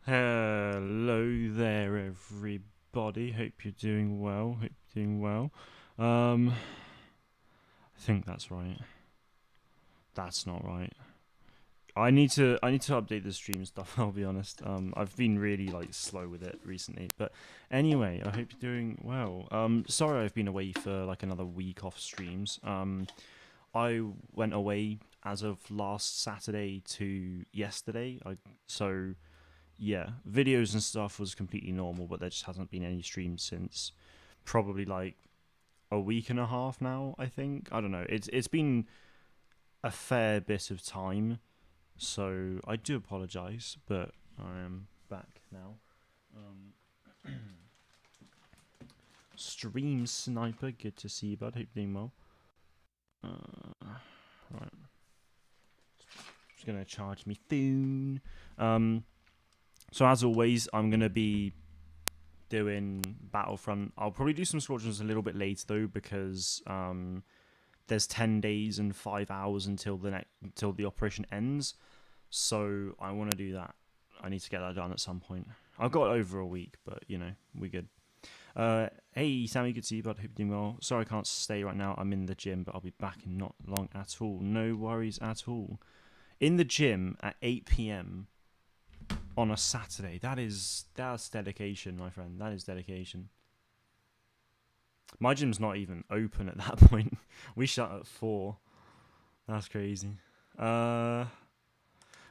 Hello there, everybody. Hope you're doing well. I think that's right. That's not right. I need to update the stream stuff. I'll be honest. I've been really like slow with it recently. But anyway, I hope you're doing well. Sorry I've been away for like another week off streams. I went away as of last Saturday to yesterday. So yeah, videos and stuff was completely normal, but there just hasn't been any streams since probably like a week and a half now. I think I don't know. It's been a fair bit of time, so I do apologize, but I am back now. Um, Stream sniper, good to see you, bud. Hope you're doing well. Right, just gonna charge me phone. So as always, I'm gonna be doing Battlefront. I'll probably do some Squadrons a little bit later though, because there's 10 days and 5 hours until the operation ends. So I want to do that. I need to get that done at some point. I've got over a week, but you know, we're good. Hey Sammy, good to see you, bud. Hope you're doing well. Sorry I can't stay right now. I'm in the gym, but I'll be back in not long at all. No worries at all. In the gym at 8 p.m. on a Saturday. That's dedication, my friend. That is dedication. My gym's not even open at that point. We shut at 4. That's crazy. We'll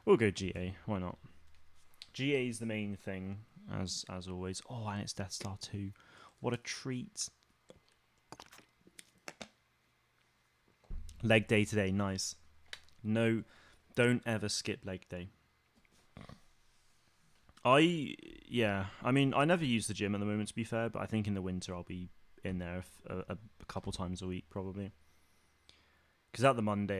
go GA. Why not? GA is the main thing, as always. Oh, and it's Death Star 2. What a treat. Leg day today. Nice. No, don't ever skip leg day. I mean, I never use the gym at the moment, to be fair, but I think in the winter I'll be in there a couple times a week, probably. Because at the moment,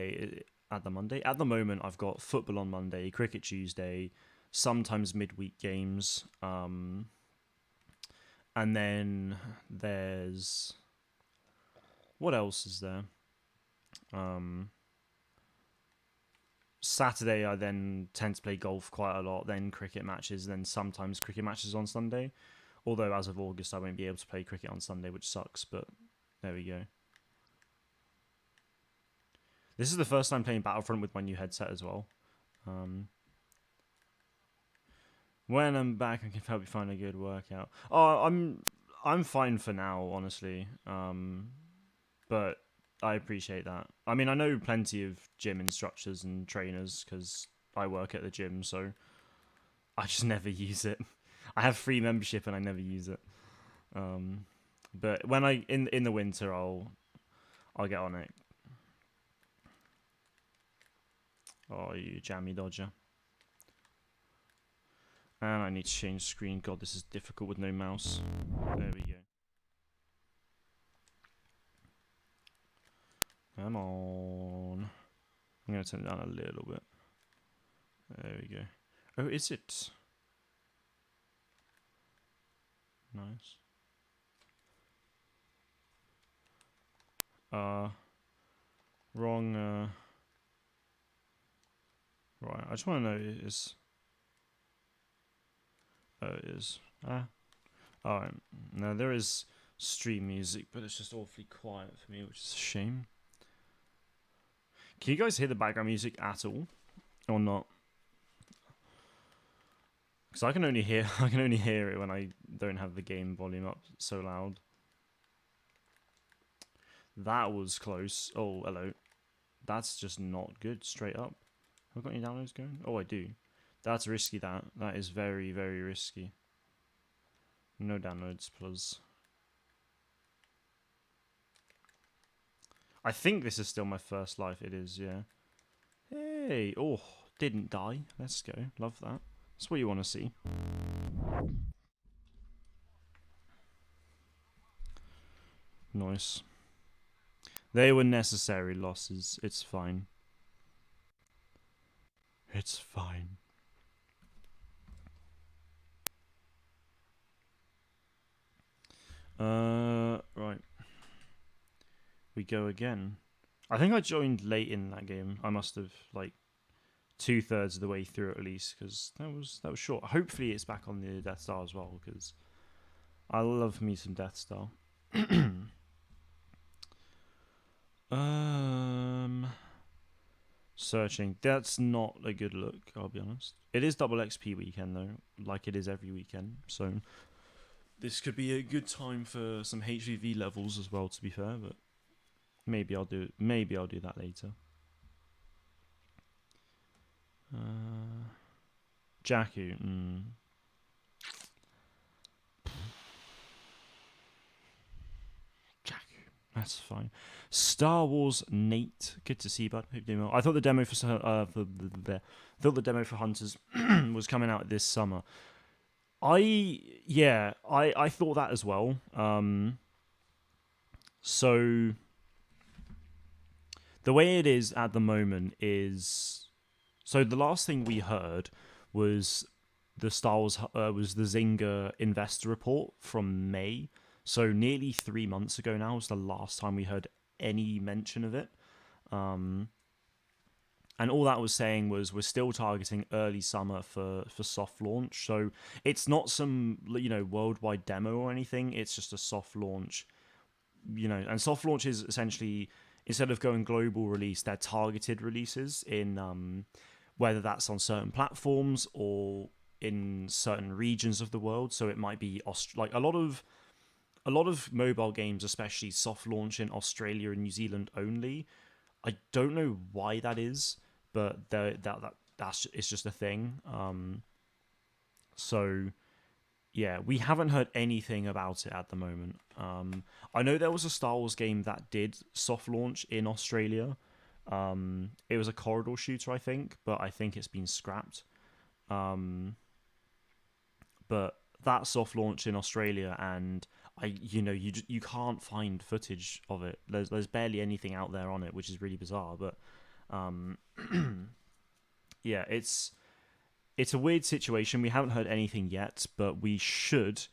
I've got football on Monday, cricket Tuesday, sometimes midweek games, and then there's... What else is there? Saturday, I then tend to play golf quite a lot, then cricket matches, then sometimes cricket matches on Sunday. Although, as of August, I won't be able to play cricket on Sunday, which sucks, but there we go. This is the first time playing Battlefront with my new headset as well. When I'm back, I can help you find a good workout. Oh, I'm fine for now, honestly. But I appreciate that. I mean, I know plenty of gym instructors and trainers because I work at the gym, so I just never use it. I have free membership and I never use it. But when in the winter, I'll get on it. Oh, you jammy dodger. And I need to change screen. God, this is difficult with no mouse. There we go. Come on. I'm going to turn it down a little bit. There we go. Oh, is it? Nice. Wrong, right, I just want to know it is... Oh, it is. Alright. No, there is stream music, but it's just awfully quiet for me, which is a shame. Can you guys hear the background music at all? Or not? Because I can only hear it when I don't have the game volume up so loud. That was close. Oh, hello. That's just not good, straight up. Have I got any downloads going? Oh, I do. That's risky, that. That is very, very risky. No downloads, plus. I think this is still my first life. It is, yeah. Hey! Oh, didn't die. Let's go. Love that. That's what you want to see. Nice. They were necessary losses. It's fine. It's fine. Right. We go again. I think I joined late in that game. I must have, like, 2/3 of the way through at least, because that was short. Hopefully, it's back on the Death Star as well, because I love me some Death Star. um, Searching. That's not a good look, I'll be honest. It is double XP weekend though, like it is every weekend. So this could be a good time for some HVV levels as well, to be fair, but maybe I'll do that later. Jakku. Jakku. That's fine. Star Wars Nate. Good to see you, bud. Hope you're doing well. I thought the demo for demo for Hunters was coming out this summer. I thought that as well. So the way it is at the moment is, so the last thing we heard was the Star Wars was the Zynga investor report from May. So nearly 3 months ago now was the last time we heard any mention of it. And all that was saying was we're still targeting early summer for soft launch. So it's not some worldwide demo or anything. It's just a soft launch. And soft launch is essentially, instead of going global release, they're targeted releases in whether that's on certain platforms or in certain regions of the world. So it might be like a lot of mobile games, especially soft launch in Australia and New Zealand only. I don't know why that is, but it's just a thing. So yeah, we haven't heard anything about it at the moment. I know there was a Star Wars game that did soft launch in Australia. It was a corridor shooter, I think, but I think it's been scrapped. But that soft launch in Australia, and you can't find footage of it. There's barely anything out there on it, which is really bizarre. But yeah, it's a weird situation. We haven't heard anything yet, but we should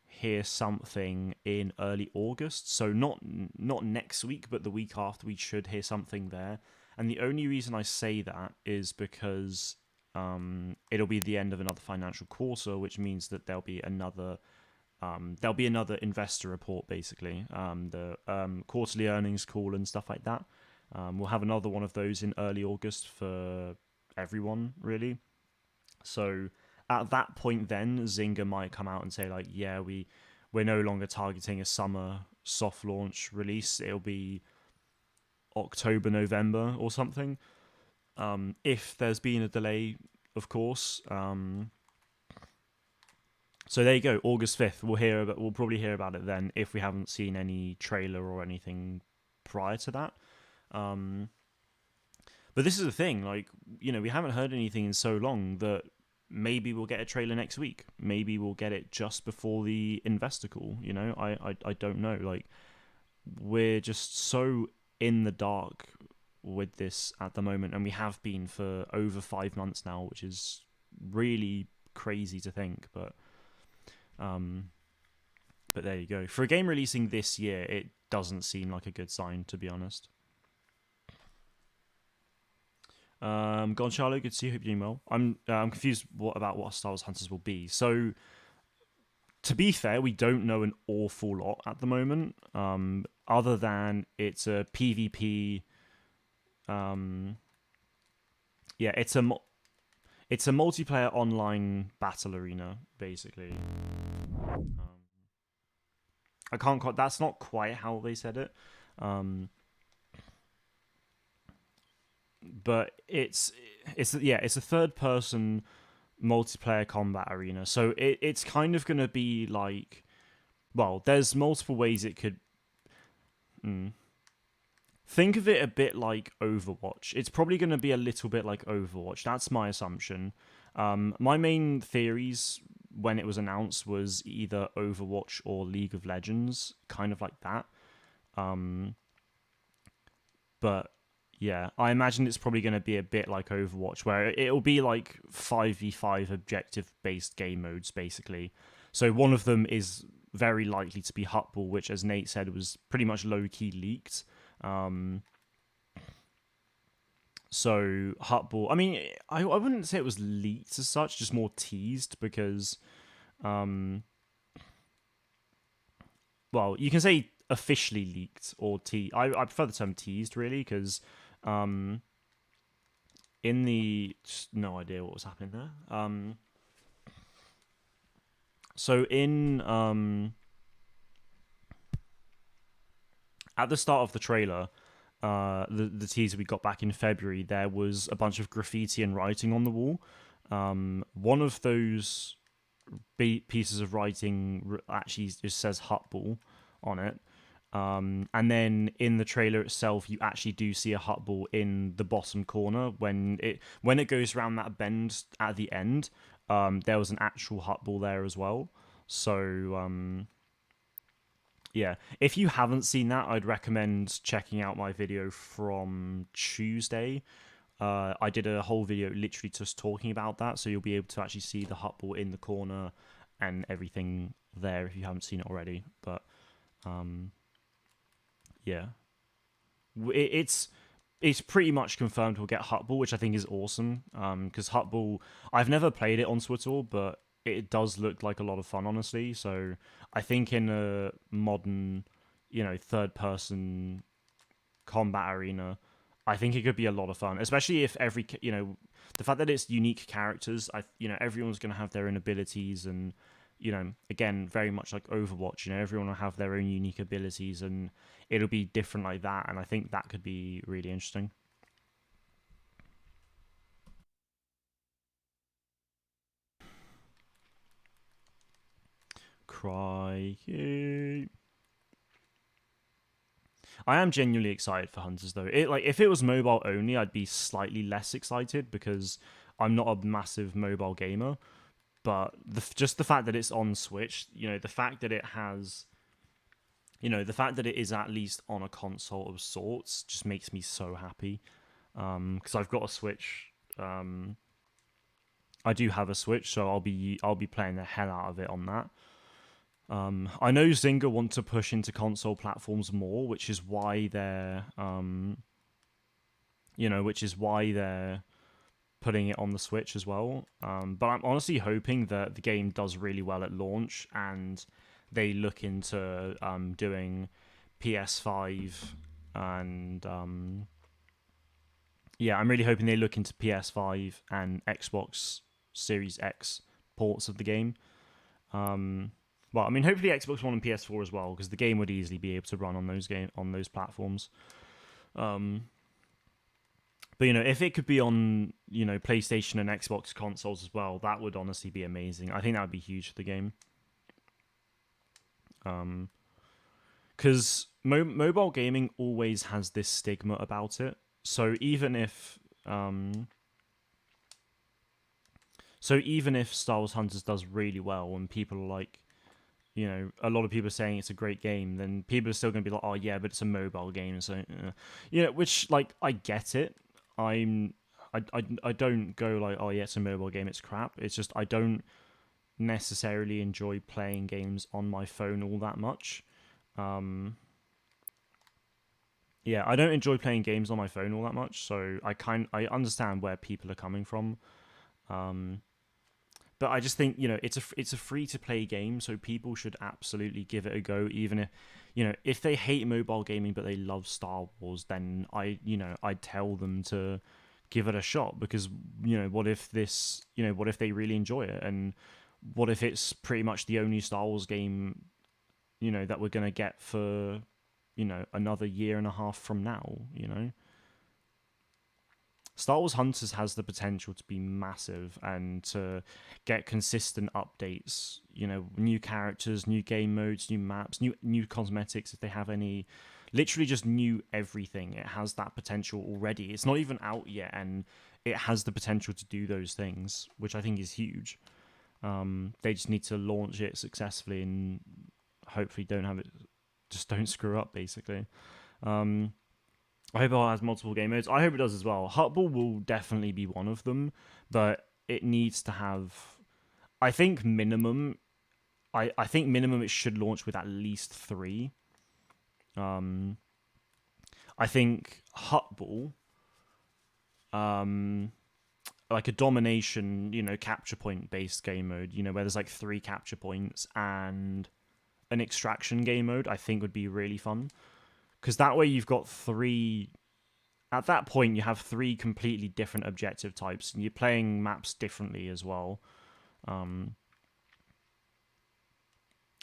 hear something in early August. So not next week, but the week after, we should hear something there. And the only reason I say that is because it'll be the end of another financial quarter, which means that there'll be another investor report, basically, the quarterly earnings call and stuff like that. We'll have another one of those in early August for everyone, really. So at that point, then Zynga might come out and say, like, yeah, we're no longer targeting a summer soft launch release. It'll be October, November, or something. If there's been a delay, of course. So there you go, August 5th. We'll probably hear about it then if we haven't seen any trailer or anything prior to that. But this is the thing, like, we haven't heard anything in so long that maybe we'll get a trailer next week. Maybe we'll get it just before the investor call. I don't know. Like, we're just so in the dark with this at the moment, and we have been for over 5 months now, which is really crazy to think. But there you go. For a game releasing this year, it doesn't seem like a good sign, to be honest. Gonchalo, good to see you. Hope you're doing well. I'm confused about what Star Wars Hunters will be. So, to be fair, we don't know an awful lot at the moment, other than it's a PvP. It's a multiplayer online battle arena, basically. I can't quite. That's not quite how they said it. But it's a third person multiplayer combat arena. So it's kind of gonna be like, well, there's multiple ways it could. Think of it a bit like Overwatch. It's probably going to be a little bit like Overwatch. That's my assumption. My main theories when it was announced was either Overwatch or League of Legends, kind of like that. But yeah, I imagine it's probably going to be a bit like Overwatch, where it'll be like 5v5 objective-based game modes, basically. So one of them is very likely to be Hutball, which, as Nate said, was pretty much low-key leaked. So Hutball, I mean, I wouldn't say it was leaked as such, just more teased because, um, well, you can say officially leaked or I prefer the term teased really because, um, in the just no idea what was happening there. So in at the start of the trailer, the teaser we got back in February, there was a bunch of graffiti and writing on the wall. One of those pieces of writing actually just says Hutball on it. And then in the trailer itself, you actually do see a Hutball in the bottom corner when it goes around that bend at the end. There was an actual Hutball there as well. So yeah, if you haven't seen that, I'd recommend checking out my video from Tuesday. I did a whole video literally just talking about that, so you'll be able to actually see the Hutball in the corner and everything there if you haven't seen it already. But yeah, it's pretty much confirmed we'll get Hutball, which I think is awesome. Because Hutball, I've never played it on Twitter, but it does look like a lot of fun, honestly. So I think in a modern, third person combat arena, I think it could be a lot of fun, especially if the fact that it's unique characters. Everyone's going to have their own abilities, and again, very much like Overwatch. Everyone will have their own unique abilities, and it'll be different like that. And I think that could be really interesting. Crikey. I am genuinely excited for Hunters though. If it was mobile only, I'd be slightly less excited because I'm not a massive mobile gamer. But just the fact that it's on Switch, the fact that it has, the fact that it is at least on a console of sorts, just makes me so happy. Because I've got a Switch. I do have a Switch, so I'll be playing the hell out of it on that. I know Zynga want to push into console platforms more, which is why they're putting it on the Switch as well. But I'm honestly hoping that the game does really well at launch and they look into doing PS5 and I'm really hoping they look into PS5 and Xbox Series X ports of the game. Well, I mean, hopefully Xbox One and PS4 as well, because the game would easily be able to run on those platforms. But if it could be on PlayStation and Xbox consoles as well, that would honestly be amazing. I think that would be huge for the game. Because mobile gaming always has this stigma about it. So even if Star Wars Hunters does really well and people are like, a lot of people are saying it's a great game, then people are still going to be like, oh yeah, but it's a mobile game, so which like I get it. I don't go like, oh yeah, it's a mobile game, it's crap. It's just I don't necessarily enjoy playing games on my phone all that much. Yeah, I don't enjoy playing games on my phone all that much, so I understand where people are coming from. But I just think it's a free to play game, so people should absolutely give it a go. Even if they hate mobile gaming but they love Star Wars, then I'd tell them to give it a shot, because what if they really enjoy it, and what if it's pretty much the only Star Wars game that we're gonna get for another year and a half from now. Star Wars Hunters has the potential to be massive and to get consistent updates. New characters, new game modes, new maps, new cosmetics if they have any. Literally just new everything. It has that potential already. It's not even out yet, and it has the potential to do those things, which I think is huge. They just need to launch it successfully and hopefully don't screw up, basically. I hope it has multiple game modes. I hope it does as well. Hutball will definitely be one of them, but it needs to have. I think minimum it should launch with at least 3. I think Hutball like a domination, capture point based game mode, where there's like 3 capture points and an extraction game mode, I think would be really fun. Because that way you've got 3. At that point, you have 3 completely different objective types, and you're playing maps differently as well.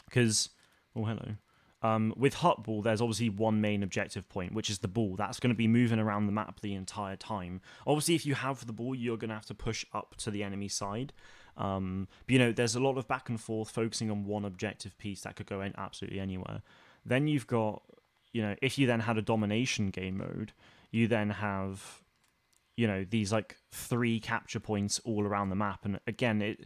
Because, oh, hello. With Hut Ball, there's obviously one main objective point, which is the ball. That's going to be moving around the map the entire time. Obviously, if you have the ball, you're going to have to push up to the enemy side. But, there's a lot of back and forth focusing on one objective piece that could go in absolutely anywhere. Then you've got, if you then had a domination game mode, you then have, these like 3 capture points all around the map. And again,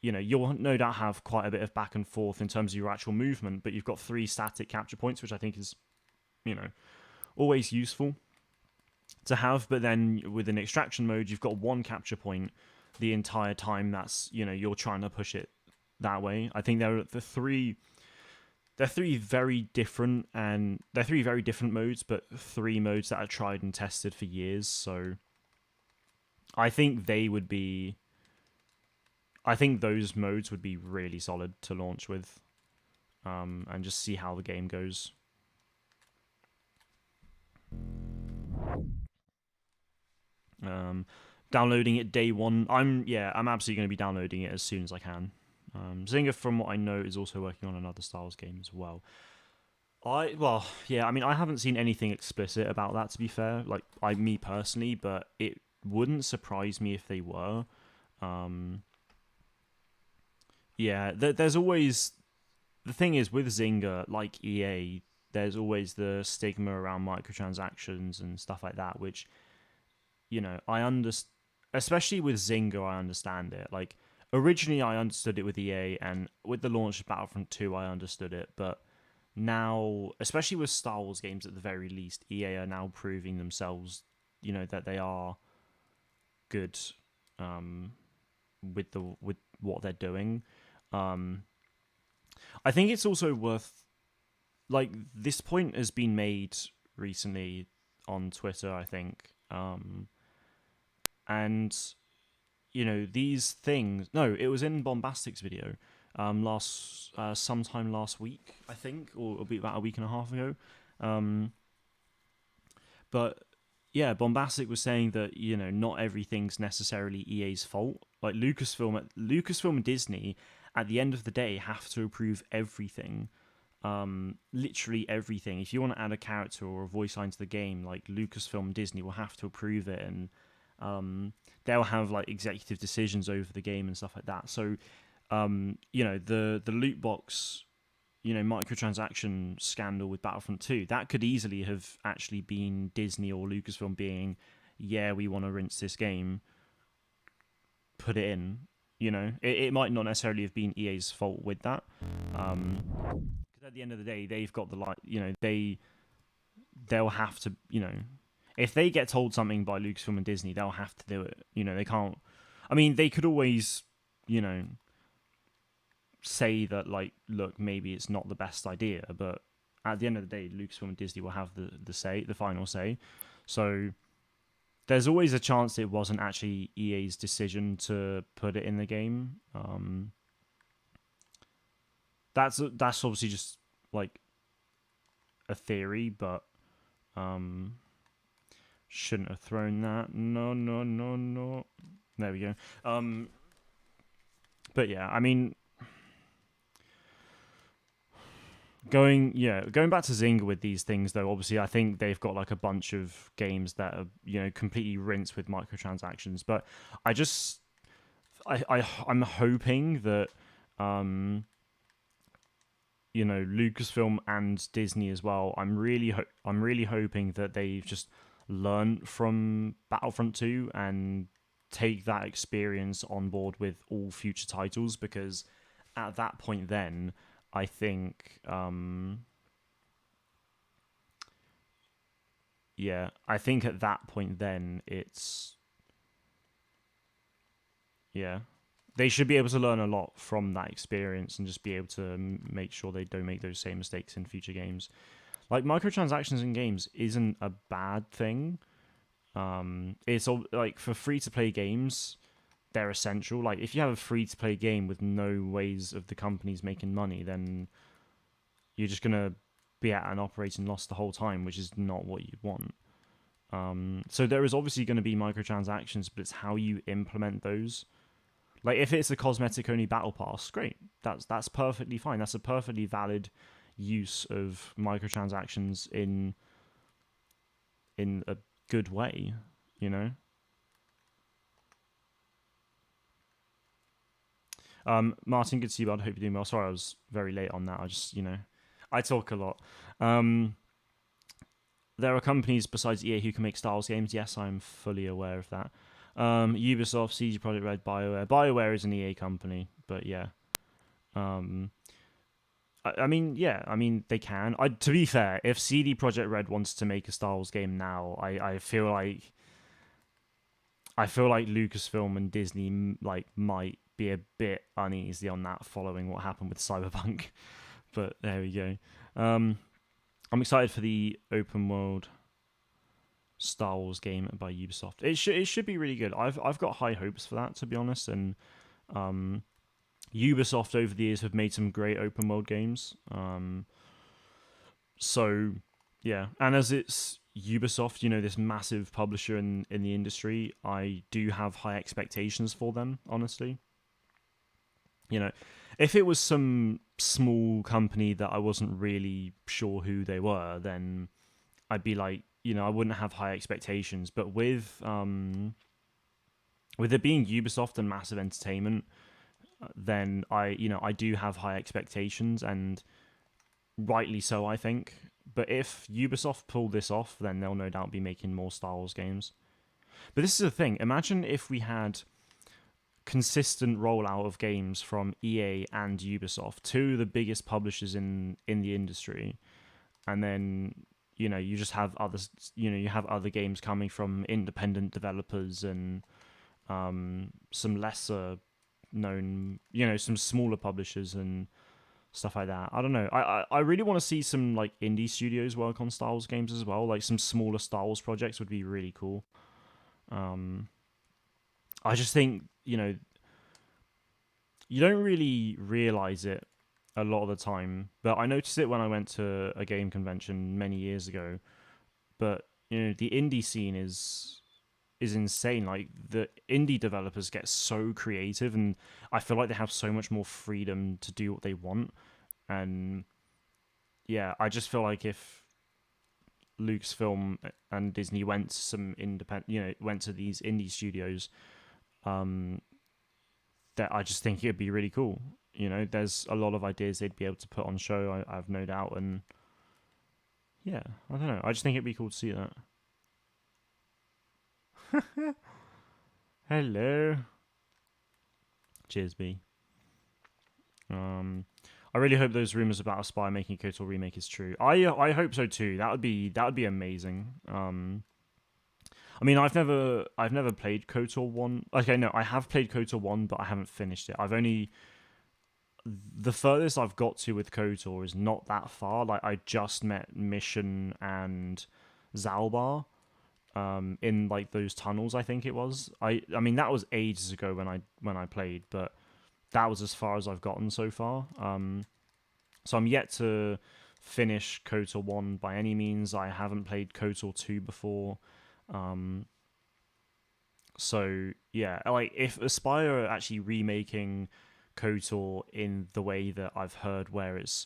you'll no doubt have quite a bit of back and forth in terms of your actual movement, but you've got 3 static capture points, which I think is, always useful to have. But then with an extraction mode, you've got 1 capture point the entire time. That's, you're trying to push it that way. I think they're three very different, and they're 3 very different modes, but 3 modes that are tried and tested for years. So I think those modes would be really solid to launch with, and just see how the game goes. Downloading it day one. I'm absolutely going to be downloading it as soon as I can. Zynga, from what I know, is also working on another Star Wars game as well. I haven't seen anything explicit about that, to be fair, me personally, but it wouldn't surprise me if they were. There's always... The thing is, with Zynga, like EA, there's always the stigma around microtransactions and stuff like that, which, I understand. Especially with Zynga, I understand it. Like, originally I understood it with EA, and with the launch of Battlefront 2, I understood it, but now, especially with Star Wars games at the very least, EA are now proving themselves, that they are good with what they're doing. I think it's also worth, this point has been made recently on Twitter, I think, and these things. No, it was in Bombastic's video, sometime last week, I think, or about a week and a half ago. But yeah, Bombastic was saying that not everything's necessarily EA's fault. Like Lucasfilm and Disney, at the end of the day, have to approve everything. Literally everything. If you want to add a character or a voice line to the game, like Lucasfilm and Disney will have to approve it, and they'll have like executive decisions over the game and stuff like that. So, the loot box, microtransaction scandal with Battlefront 2, that could easily have actually been Disney or Lucasfilm being, yeah, we want to rinse this game, put it in. It might not necessarily have been EA's fault with that. Because at the end of the day, they've got they'll have to, if they get told something by Lucasfilm and Disney, they'll have to do it. They can't. I mean, they could always, say that, look, maybe it's not the best idea, but at the end of the day, Lucasfilm and Disney will have the final say. So there's always a chance it wasn't actually EA's decision to put it in the game. That's obviously just like a theory, but shouldn't have thrown that. No. There we go. But yeah, I mean, going back to Zynga with these things, though, obviously I think they've got like a bunch of games that are completely rinsed with microtransactions. But I'm hoping that Lucasfilm and Disney as well. I'm really hoping that they've just learned from Battlefront 2 and take that experience on board with all future titles, because at that point then I think I think at that point then they should be able to learn a lot from that experience and just be able to make sure they don't make those same mistakes in future games. Like, microtransactions in games isn't a bad thing. It's all like for free to play games, they're essential. Like if you have a free to play game with no ways of the companies making money, then you're just gonna be at an operating loss the whole time, which is not what you want. So there is obviously going to be microtransactions, but it's how you implement those. Like if it's a cosmetic only battle pass, great. That's perfectly fine. That's a perfectly valid use of microtransactions in a good way, you know. Martin, good to see you, bud. Hope you're doing well. Sorry, I was very late on that. I just, I talk a lot. There are companies besides EA who can make Styles games. Yes, I'm fully aware of that. Ubisoft, CD Projekt Red, BioWare. BioWare is an EA company, but yeah. Um, I mean, yeah, I mean they can. To be fair, if CD Projekt Red wants to make a Styles game now, I feel like Lucasfilm and Disney like might be a bit uneasy on that following what happened with Cyberpunk. But there we go. I'm excited for the open world Star Wars game by Ubisoft. It should be really good. I've got high hopes for that, to be honest. And Ubisoft over the years have made some great open world games. So yeah, and as it's Ubisoft, this massive publisher in the industry, I do have high expectations for them. Honestly, if it was some small company that I wasn't really sure who they were, then I'd be like, I wouldn't have high expectations. But with it being Ubisoft and massive entertainment, then I do have high expectations, and rightly so, I think. But if Ubisoft pull this off, then they'll no doubt be making more Star Wars games. But this is the thing. Imagine if we had consistent rollout of games from EA and Ubisoft, two of the biggest publishers in the industry, and then you just have others. You have other games coming from independent developers and some lesser known, some smaller publishers and stuff like that. I don't know. I really want to see some like indie studios work on Star Wars games as well. Like some smaller Star Wars projects would be really cool. I just think you don't really realize it a lot of the time, but I noticed it when I went to a game convention many years ago. But the indie scene is insane. Like the indie developers get so creative, and I feel like they have so much more freedom to do what they want. And yeah, I just feel like if Lucasfilm and Disney went to some independent, went to these indie studios, that I just think it'd be really cool. There's a lot of ideas they'd be able to put on show. I have no doubt, and yeah, I don't know. I just think it'd be cool to see that. Hello. Cheers, B. I really hope those rumors about Aspyr making a KOTOR remake is true. I hope so too. That would be amazing. I mean, I've never played KOTOR 1. Okay, no, I have played KOTOR 1, but I haven't finished it. The furthest I've got to with KOTOR is not that far. Like I just met Mission and Zalbar in like those tunnels, I think it was. I mean that was ages ago when I played, but that was as far as I've gotten so far. So I'm yet to finish KOTOR 1 by any means. I haven't played KOTOR 2 before. So yeah, like if Aspyr are actually remaking KOTOR in the way that I've heard, where it's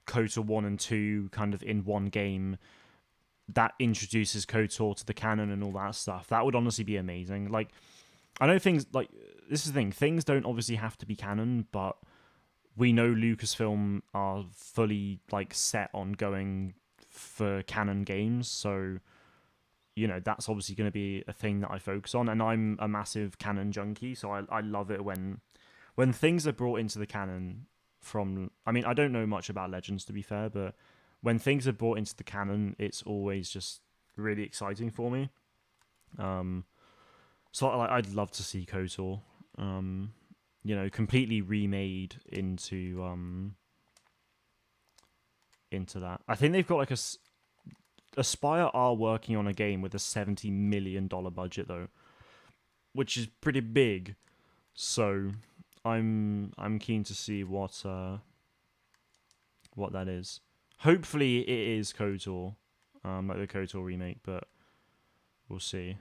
KOTOR 1 and 2 kind of in one game, that introduces KOTOR to the canon and all that stuff, that would honestly be amazing. Like, I know things, like, this is the thing, things don't obviously have to be canon, but we know Lucasfilm are fully, like, set on going for canon games, so, that's obviously going to be a thing that I focus on, and I'm a massive canon junkie, so I love it when things are brought into the canon from, I mean, I don't know much about Legends, to be fair, but when things are brought into the canon, it's always just really exciting for me. So I'd love to see KOTOR, completely remade into that. I think they've got like Aspire are working on a game with a $70 million budget though, which is pretty big. So I'm keen to see what that is. Hopefully it is KOTOR, like the KOTOR remake, but we'll see.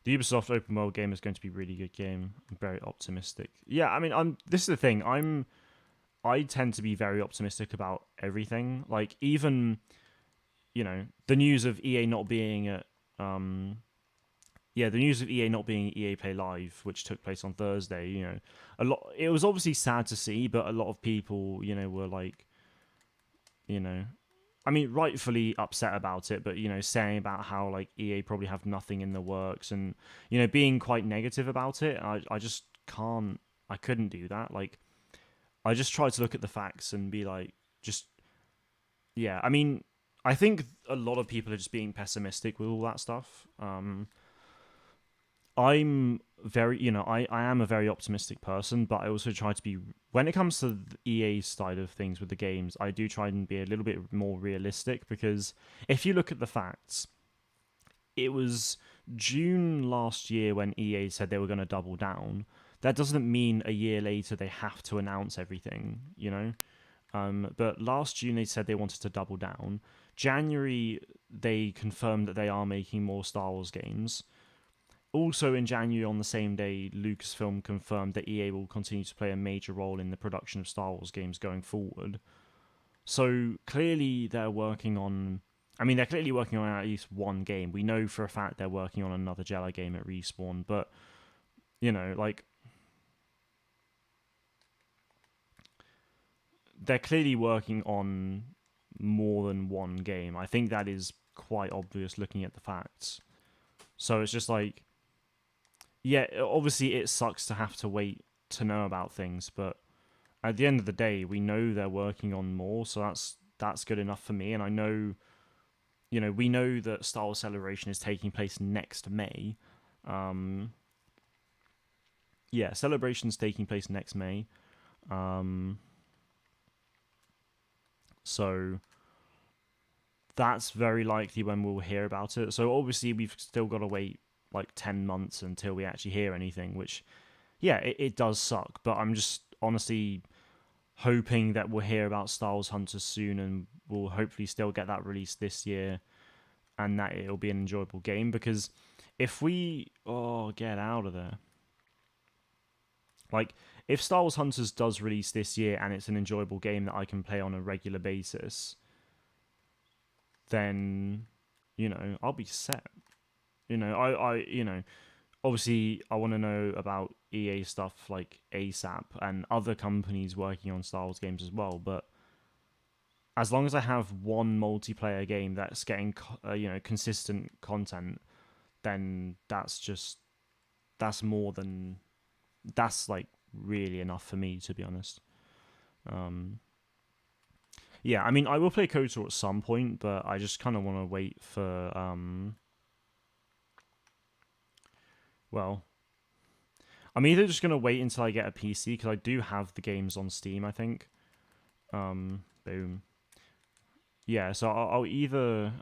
The Ubisoft open world game is going to be a really good game. I'm very optimistic. Yeah, I mean, this is the thing. I tend to be very optimistic about everything. Like even the news of EA not being at the news of EA not being EA Play Live, which took place on Thursday. A lot. It was obviously sad to see, but a lot of people, were like, you know, I mean, rightfully upset about it, but saying about how like EA probably have nothing in the works, and being quite negative about it. I just can't. I couldn't do that. Like, I just try to look at the facts and be like, just yeah. I mean, I think a lot of people are just being pessimistic with all that stuff. I'm very, I am a very optimistic person, but I also try to be, when it comes to the EA side of things with the games, I do try and be a little bit more realistic, because if you look at the facts, it was June last year when EA said they were going to double down. That doesn't mean a year later they have to announce everything, But last June they said they wanted to double down. January they confirmed that they are making more Star Wars games. Also in January, on the same day, Lucasfilm confirmed that EA will continue to play a major role in the production of Star Wars games going forward. So clearly they're working on... I mean, they're clearly working on at least one game. We know for a fact they're working on another Jedi game at Respawn, but, like... They're clearly working on more than one game. I think that is quite obvious looking at the facts. So it's just like... Yeah, obviously it sucks to have to wait to know about things, but at the end of the day, we know they're working on more, so that's good enough for me. And I know, we know that Star Wars Celebration is taking place next May. Yeah, Celebration's taking place next May. So that's very likely when we'll hear about it. So obviously we've still got to wait like 10 months until we actually hear anything, which, yeah, it does suck, but I'm just honestly hoping that we'll hear about Star Wars Hunters soon, and we'll hopefully still get that released this year, and that it'll be an enjoyable game, because if we... Oh, get out of there. Like, if Star Wars Hunters does release this year and it's an enjoyable game that I can play on a regular basis, then, I'll be set. Obviously I want to know about EA stuff like ASAP and other companies working on Star Wars games as well. But as long as I have one multiplayer game that's getting, consistent content, then that's like really enough for me, to be honest. Yeah, I mean, I will play KOTOR at some point, but I just kind of want to wait for, well, I'm either just going to wait until I get a PC, because I do have the games on Steam, I think. Boom. Yeah, so I'll either...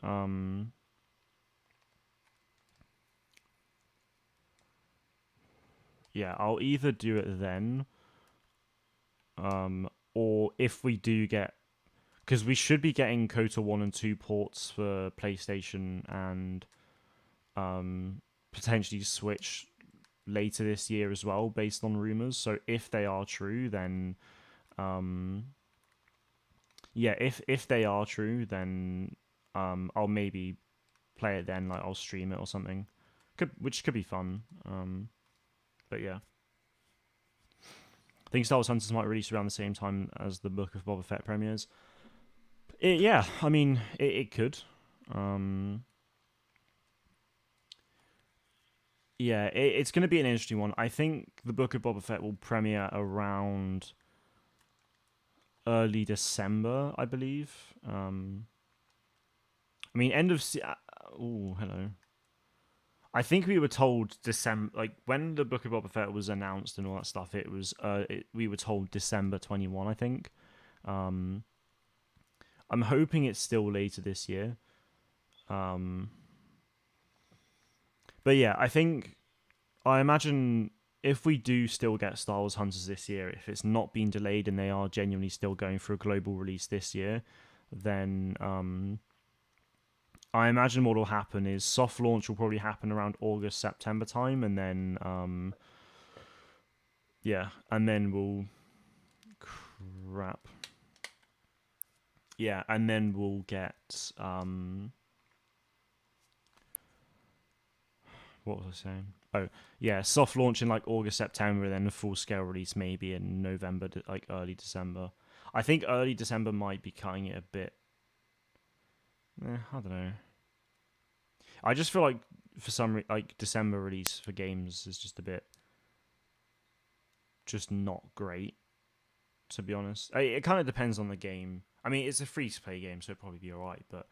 yeah, I'll either do it then, or if we do get... Because we should be getting KOTOR 1 and 2 ports for PlayStation and potentially Switch later this year as well, based on rumors. So if they are true, then if they are true, then I'll maybe play it then. Like, I'll stream it or something, which could be fun. But yeah, I think Star Wars Hunters might release around the same time as the Book of Boba Fett premieres. Yeah, I mean, it could. Yeah, it's going to be an interesting one. I think the Book of Boba Fett will premiere around early December, I believe. I mean, end of... oh, hello. I think we were told December... Like, when the Book of Boba Fett was announced and all that stuff, we were told December 21, I think. I'm hoping it's still later this year. Um, but yeah, I imagine if we do still get Star Wars Hunters this year, if it's not been delayed and they are genuinely still going for a global release this year, then I imagine what will happen is soft launch will probably happen around August, September time, and then yeah, and then we'll crap. Yeah, and then we'll get what was I saying? Oh, yeah, soft launch in like August, September, and then a full scale release maybe in November, like early December. I think early December might be cutting it a bit. I don't know. I just feel like for some like December release for games is just a bit, just not great, to be honest. It kind of depends on the game. I mean, it's a free to play game, so it'll probably be alright, but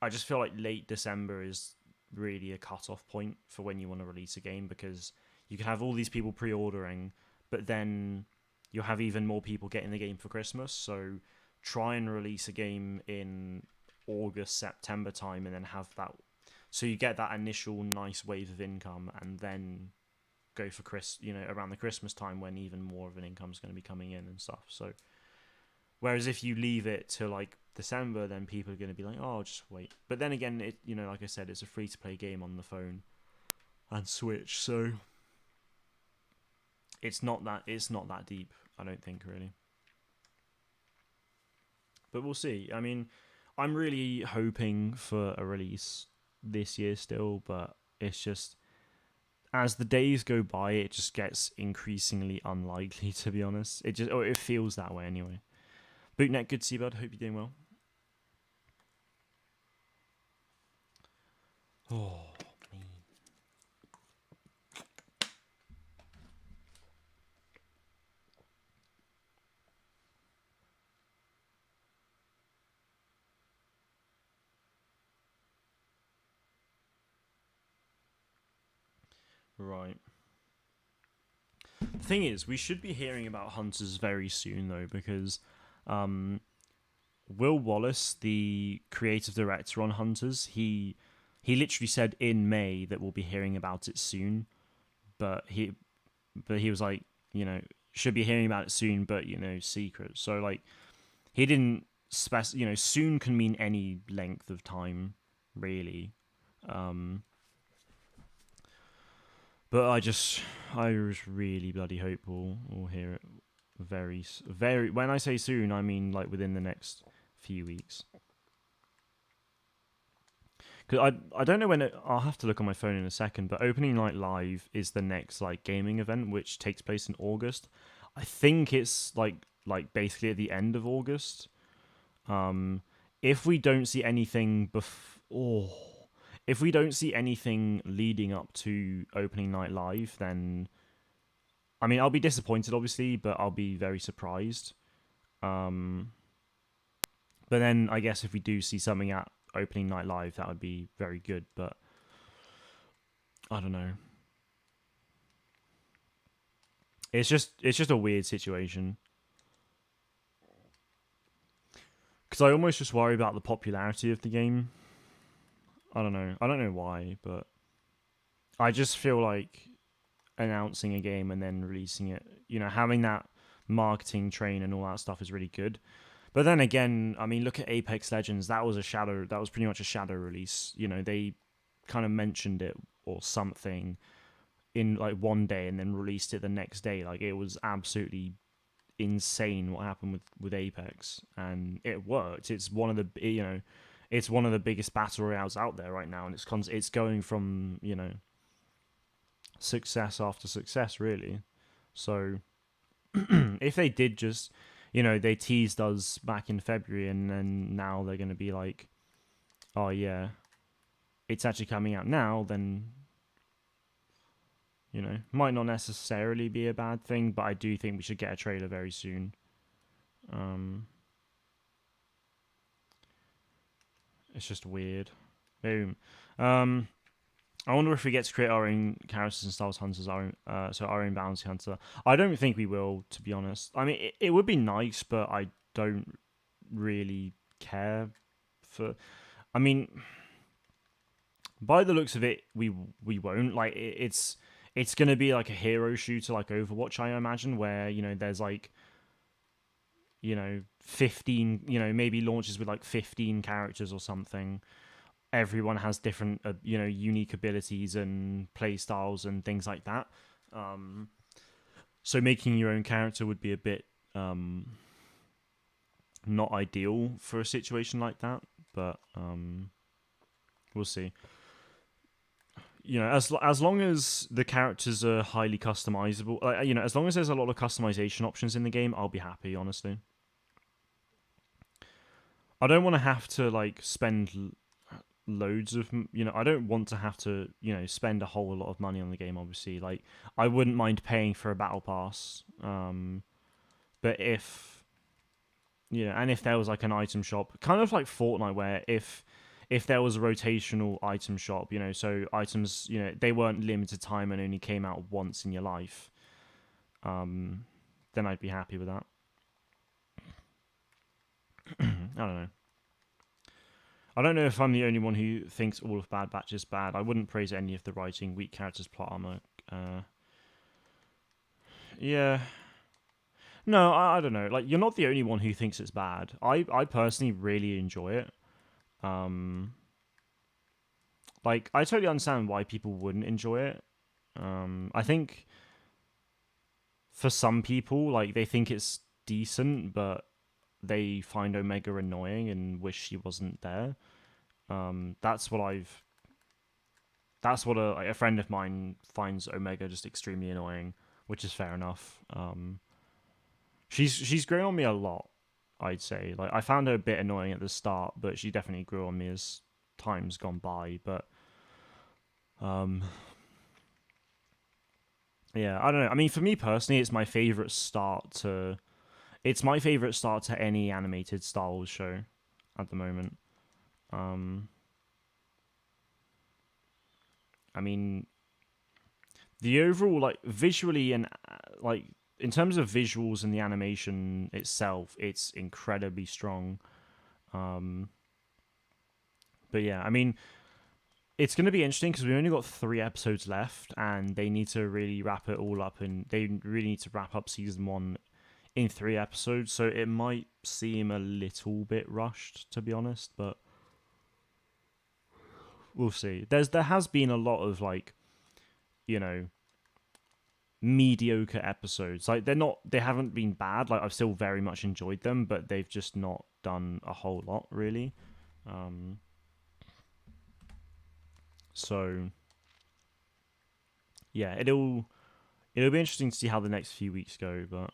I just feel like late December is really a cut-off point for when you want to release a game, because you can have all these people pre-ordering, but then you'll have even more people getting the game for Christmas. So try and release a game in August, September time, and then have that, so you get that initial nice wave of income, and then go for around the Christmas time when even more of an income is going to be coming in and stuff. So whereas if you leave it to like December, then people are going to be like, "Oh, I'll just wait." But then again, like I said, it's a free to play game on the phone and Switch, so it's not that deep. I don't think really, but we'll see. I mean, I'm really hoping for a release this year still, but it's just as the days go by, it just gets increasingly unlikely. To be honest, it feels that way anyway. Bootnet, good to see you, bud. Hope you're doing well. Oh, me. Right. The thing is, we should be hearing about Hunters very soon, though, because Will Wallace, the creative director on Hunters, he literally said in May that we'll be hearing about it soon, but he was like, should be hearing about it soon, but secret. So like he didn't soon can mean any length of time, really. But I just really bloody hope we'll hear it very. When I say soon, I mean like within the next few weeks. Because I don't know when I'll have to look on my phone in a second. But Opening Night Live is the next like gaming event, which takes place in August. I think it's like basically at the end of August. If we don't see anything if we don't see anything leading up to Opening Night Live, then I mean I'll be disappointed, obviously, but I'll be very surprised. But then I guess if we do see something at Opening Night Live, that would be very good. But I don't know. It's just a weird situation. Because I almost just worry about the popularity of the game. I don't know why, but I just feel like announcing a game and then releasing it, having that marketing train and all that stuff is really good. But then again, I mean, look at Apex Legends. That was pretty much a shadow release. They kind of mentioned it or something in like one day and then released it the next day. Like it was absolutely insane what happened with Apex, and it worked. It's one of the it's one of the biggest battle royales out there right now, and it's going from success after success, really. So if they did just they teased us back in February, and then now they're going to be like, oh yeah, it's actually coming out now, then might not necessarily be a bad thing, but I do think we should get a trailer very soon. It's just weird. Boom. I wonder if we get to create our own characters in Star Wars Hunters, our own bounty hunter. I don't think we will, to be honest. I mean, it would be nice, but I don't really care for. I mean, by the looks of it, we won't. Like it's gonna be like a hero shooter like Overwatch, I imagine, where there's like 15, maybe launches with like 15 characters or something. Everyone has different unique abilities and play styles and things like that. Um, so making your own character would be a bit not ideal for a situation like that, but we'll see. As long as the characters are highly customizable, as long as there's a lot of customization options in the game, I'll be happy. Honestly, I don't want to have to like spend loads of I don't want to have to spend a whole lot of money on the game. Obviously, like I wouldn't mind paying for a battle pass, but and if there was like an item shop, kind of like Fortnite, where if there was a rotational item shop, so items, they weren't limited time and only came out once in your life, then I'd be happy with that. I don't know. I don't know if I'm the only one who thinks all of Bad Batch is bad. I wouldn't praise any of the writing, weak characters, plot armor. Yeah. No, I don't know. Like, you're not the only one who thinks it's bad. I personally really enjoy it. Um, like, I totally understand why people wouldn't enjoy it. I think for some people, like, they think it's decent, but they find Omega annoying and wish she wasn't there. That's what I've. That's what a friend of mine finds Omega just extremely annoying, which is fair enough. She's grown on me a lot, I'd say. Like I found her a bit annoying at the start, but she definitely grew on me as time's gone by. But um, yeah, I don't know. I mean, for me personally, it's my favorite start to. It's my favorite start to any animated Star Wars show at the moment. Um, I mean, the overall like visually and like in terms of visuals and the animation itself, it's incredibly strong. Um, but yeah, I mean, it's going to be interesting because we only got 3 episodes left, and they need to really wrap it all up, and they really need to wrap up season 1 in 3 episodes. So it might seem a little bit rushed, to be honest, but we'll see. There has been a lot of like, you know, mediocre episodes. Like they haven't been bad. Like I've still very much enjoyed them, but they've just not done a whole lot really. Um, so yeah, it'll be interesting to see how the next few weeks go, but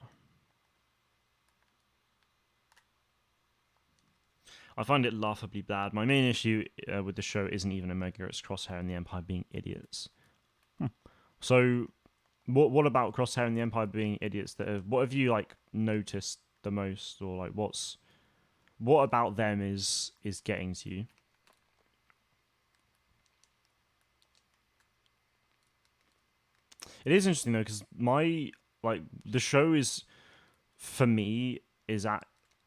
I find it laughably bad. My main issue with the show isn't even Omega; it's Crosshair and the Empire being idiots. So, what about Crosshair and the Empire being idiots? What have you like noticed the most, or like what about them is getting to you? It is interesting though, because my like the show is for me is at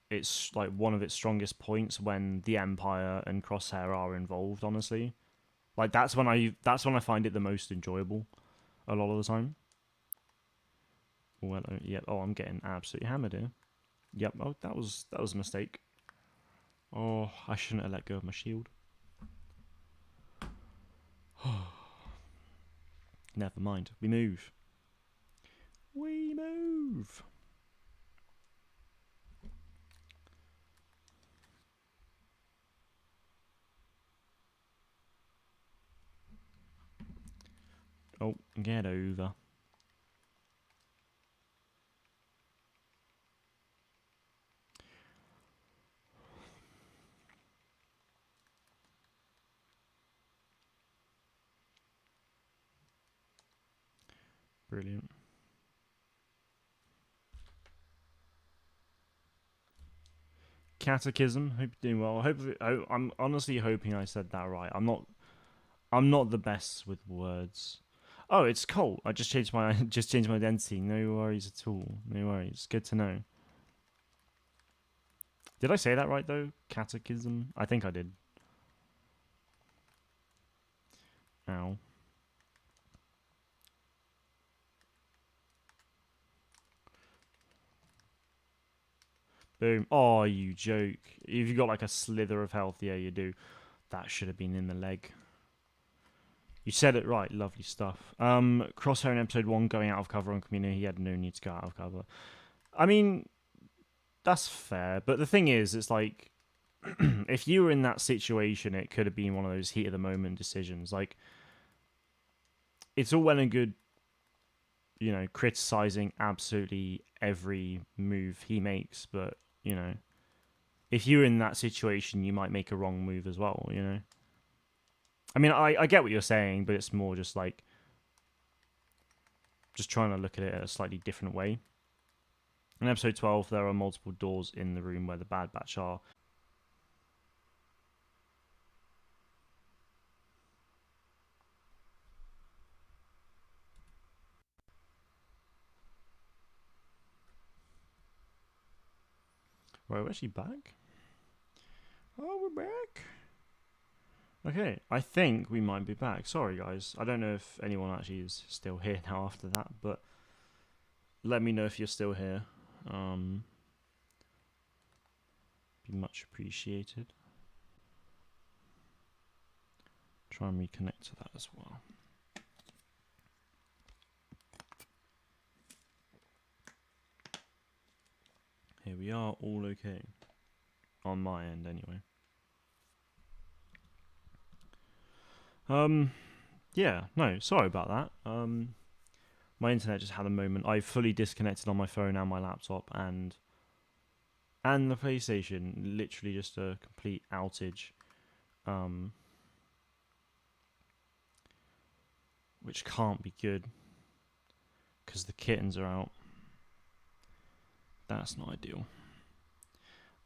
it's like one of its strongest points when the Empire and Crosshair are involved. Honestly, like that's when I find it the most enjoyable a lot of the time. Well, yeah. Oh, I'm getting absolutely hammered here. Yep. Oh, that was a mistake. Oh, I shouldn't have let go of my shield. Never mind. We move. We move. Oh, get over. Brilliant. Catechism. Hope you're doing well. I'm honestly hoping I said that right. I'm not the best with words. Oh, it's Colt. I just changed my just changed my identity. No worries at all. No worries. Good to know. Did I say that right though? Catechism? I think I did. Ow. Boom. Oh, you joke. If you got like a slither of health, yeah, you do. That should have been in the leg. You said it right. Lovely stuff. Crosshair in episode 1 going out of cover on community. He had no need to go out of cover. I mean, that's fair. But the thing is, it's like, if you were in that situation, it could have been one of those heat of the moment decisions. Like, it's all well and good, you know, criticizing absolutely every move he makes, but, you know, if you're in that situation, you might make a wrong move as well, you know? I mean, I get what you're saying, but it's more just like, just trying to look at it a slightly different way. In episode 12, there are multiple doors in the room where the Bad Batch are. Right, we're actually back? Oh, we're back. Okay, I think we might be back. Sorry, guys. I don't know if anyone actually is still here now after that, but let me know if you're still here. Be much appreciated. Try and reconnect to that as well. Here we are, all okay. On my end, anyway. Yeah, no, sorry about that. My internet just had a moment. I fully disconnected on my phone and my laptop, and the PlayStation. Literally just a complete outage. Which can't be good, because the kittens are out. That's not ideal.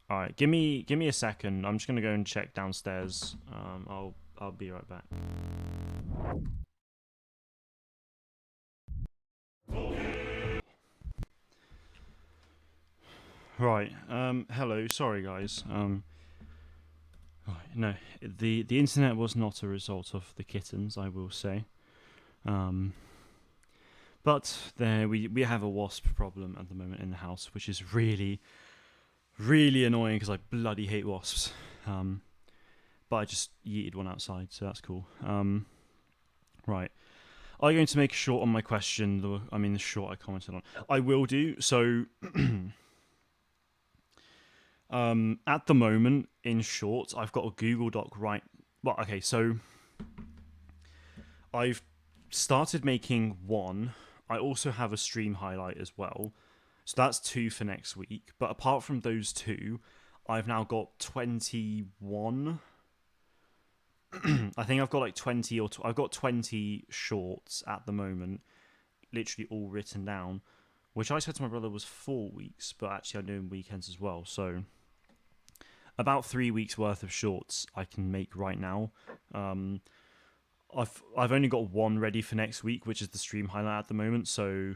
All right, give me a second. I'm just gonna go and check downstairs. I'll be right back. Right. Hello. Sorry, guys. No, the internet was not a result of the kittens, I will say. But there we have a wasp problem at the moment in the house, which is really, really annoying because I bloody hate wasps. But I just yeeted one outside, so that's cool. Right. Are you going to make a short on my question? The short I commented on. I will do. So, at the moment, in short, I've got a Google Doc right. Well, okay, so I've started making one. I also have a stream highlight as well. So that's 2 for next week. But apart from those 2, I've now got 21. I think I've got like 20 or I've got 20 shorts at the moment, literally all written down, which I said to my brother was 4 weeks, but actually I'm doing weekends as well. So about 3 weeks worth of shorts I can make right now. I've only got one ready for next week, which is the stream highlight at the moment. So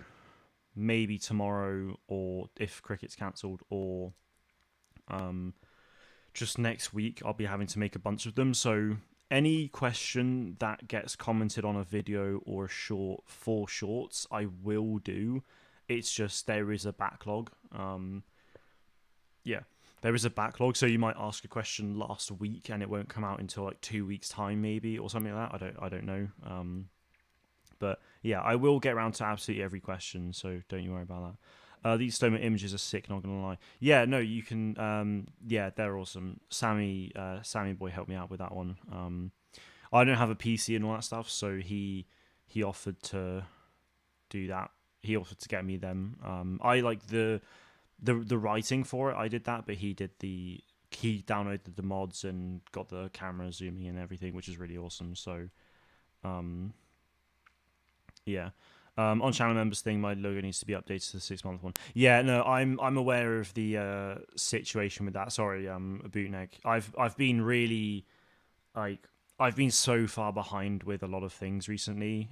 maybe tomorrow, or if cricket's cancelled, or just next week, I'll be having to make a bunch of them. So any question that gets commented on a video or a short for shorts, I will do. It's just there is a backlog. Yeah, there is a backlog. So you might ask a question last week and it won't come out until like 2 weeks time, maybe, or something like that. I don't know. But yeah, I will get around to absolutely every question. So don't you worry about that. These Stoma images are sick, not gonna lie. Yeah, no, you can. Yeah, they're awesome. Sammy boy helped me out with that one. I don't have a PC and all that stuff, so he offered to do that. He offered to get me them. I like the writing for it. I did that, but he downloaded the mods and got the camera zooming and everything, which is really awesome. So, yeah. On channel members thing, my logo needs to be updated to the 6-month one. Yeah, no, I'm aware of the situation with that. Sorry, Bootneck. I've been really I've been so far behind with a lot of things recently.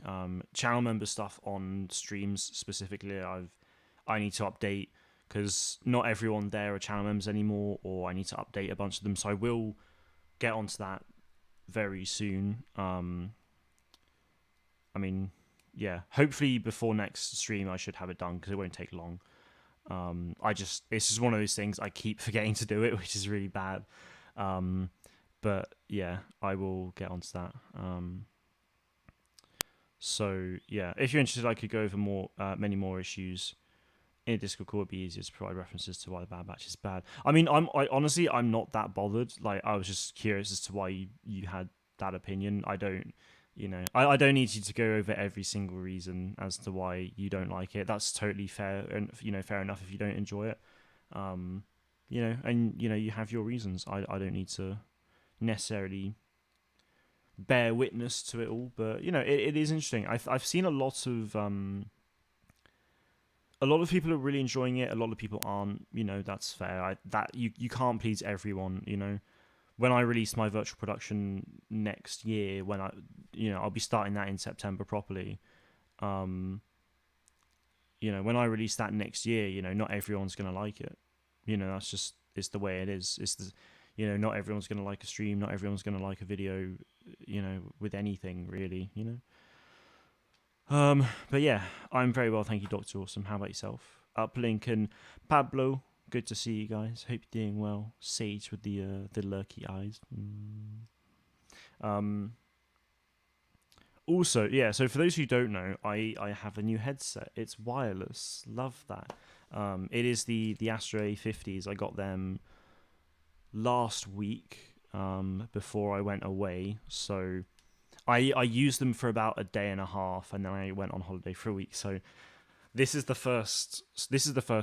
Channel member stuff on streams specifically, I need to update because not everyone there are channel members anymore, or I need to update a bunch of them. So I will get onto that very soon. I mean, yeah, hopefully before next stream I should have it done because it won't take long. It's just one of those things I keep forgetting to do it, which is really bad. But yeah, I will get onto that. So yeah, if you're interested, I could go over many more issues in a Discord call. It'd be easier to provide references to why the Bad Batch is bad. I mean, honestly, I'm not that bothered. Like, I was just curious as to why you had that opinion. I don't, I don't need you to go over every single reason as to why you don't like it. That's totally fair, and fair enough if you don't enjoy it. And you have your reasons. I don't need to necessarily bear witness to it all, but it is interesting. I've seen a lot of people are really enjoying it. A lot of people aren't. That's fair. You can't please everyone. When I release my virtual production next year, when I'll be starting that in September properly. When I release that next year, not everyone's gonna like it. That's just, it's the way it is. Not everyone's gonna like a stream. Not everyone's gonna like a video. With anything really. But yeah, I'm very well, thank you, Dr. Awesome. How about yourself? Uplink and Pablo, good to see you guys. Hope you're doing well. Sage with the lurky eyes. Also, yeah, so for those who don't know, I have a new headset. It's wireless. Love that. It is the Astro A50s. I got them last week before I went away. So I used them for about a day and a half, and then I went on holiday for a week. So this is the first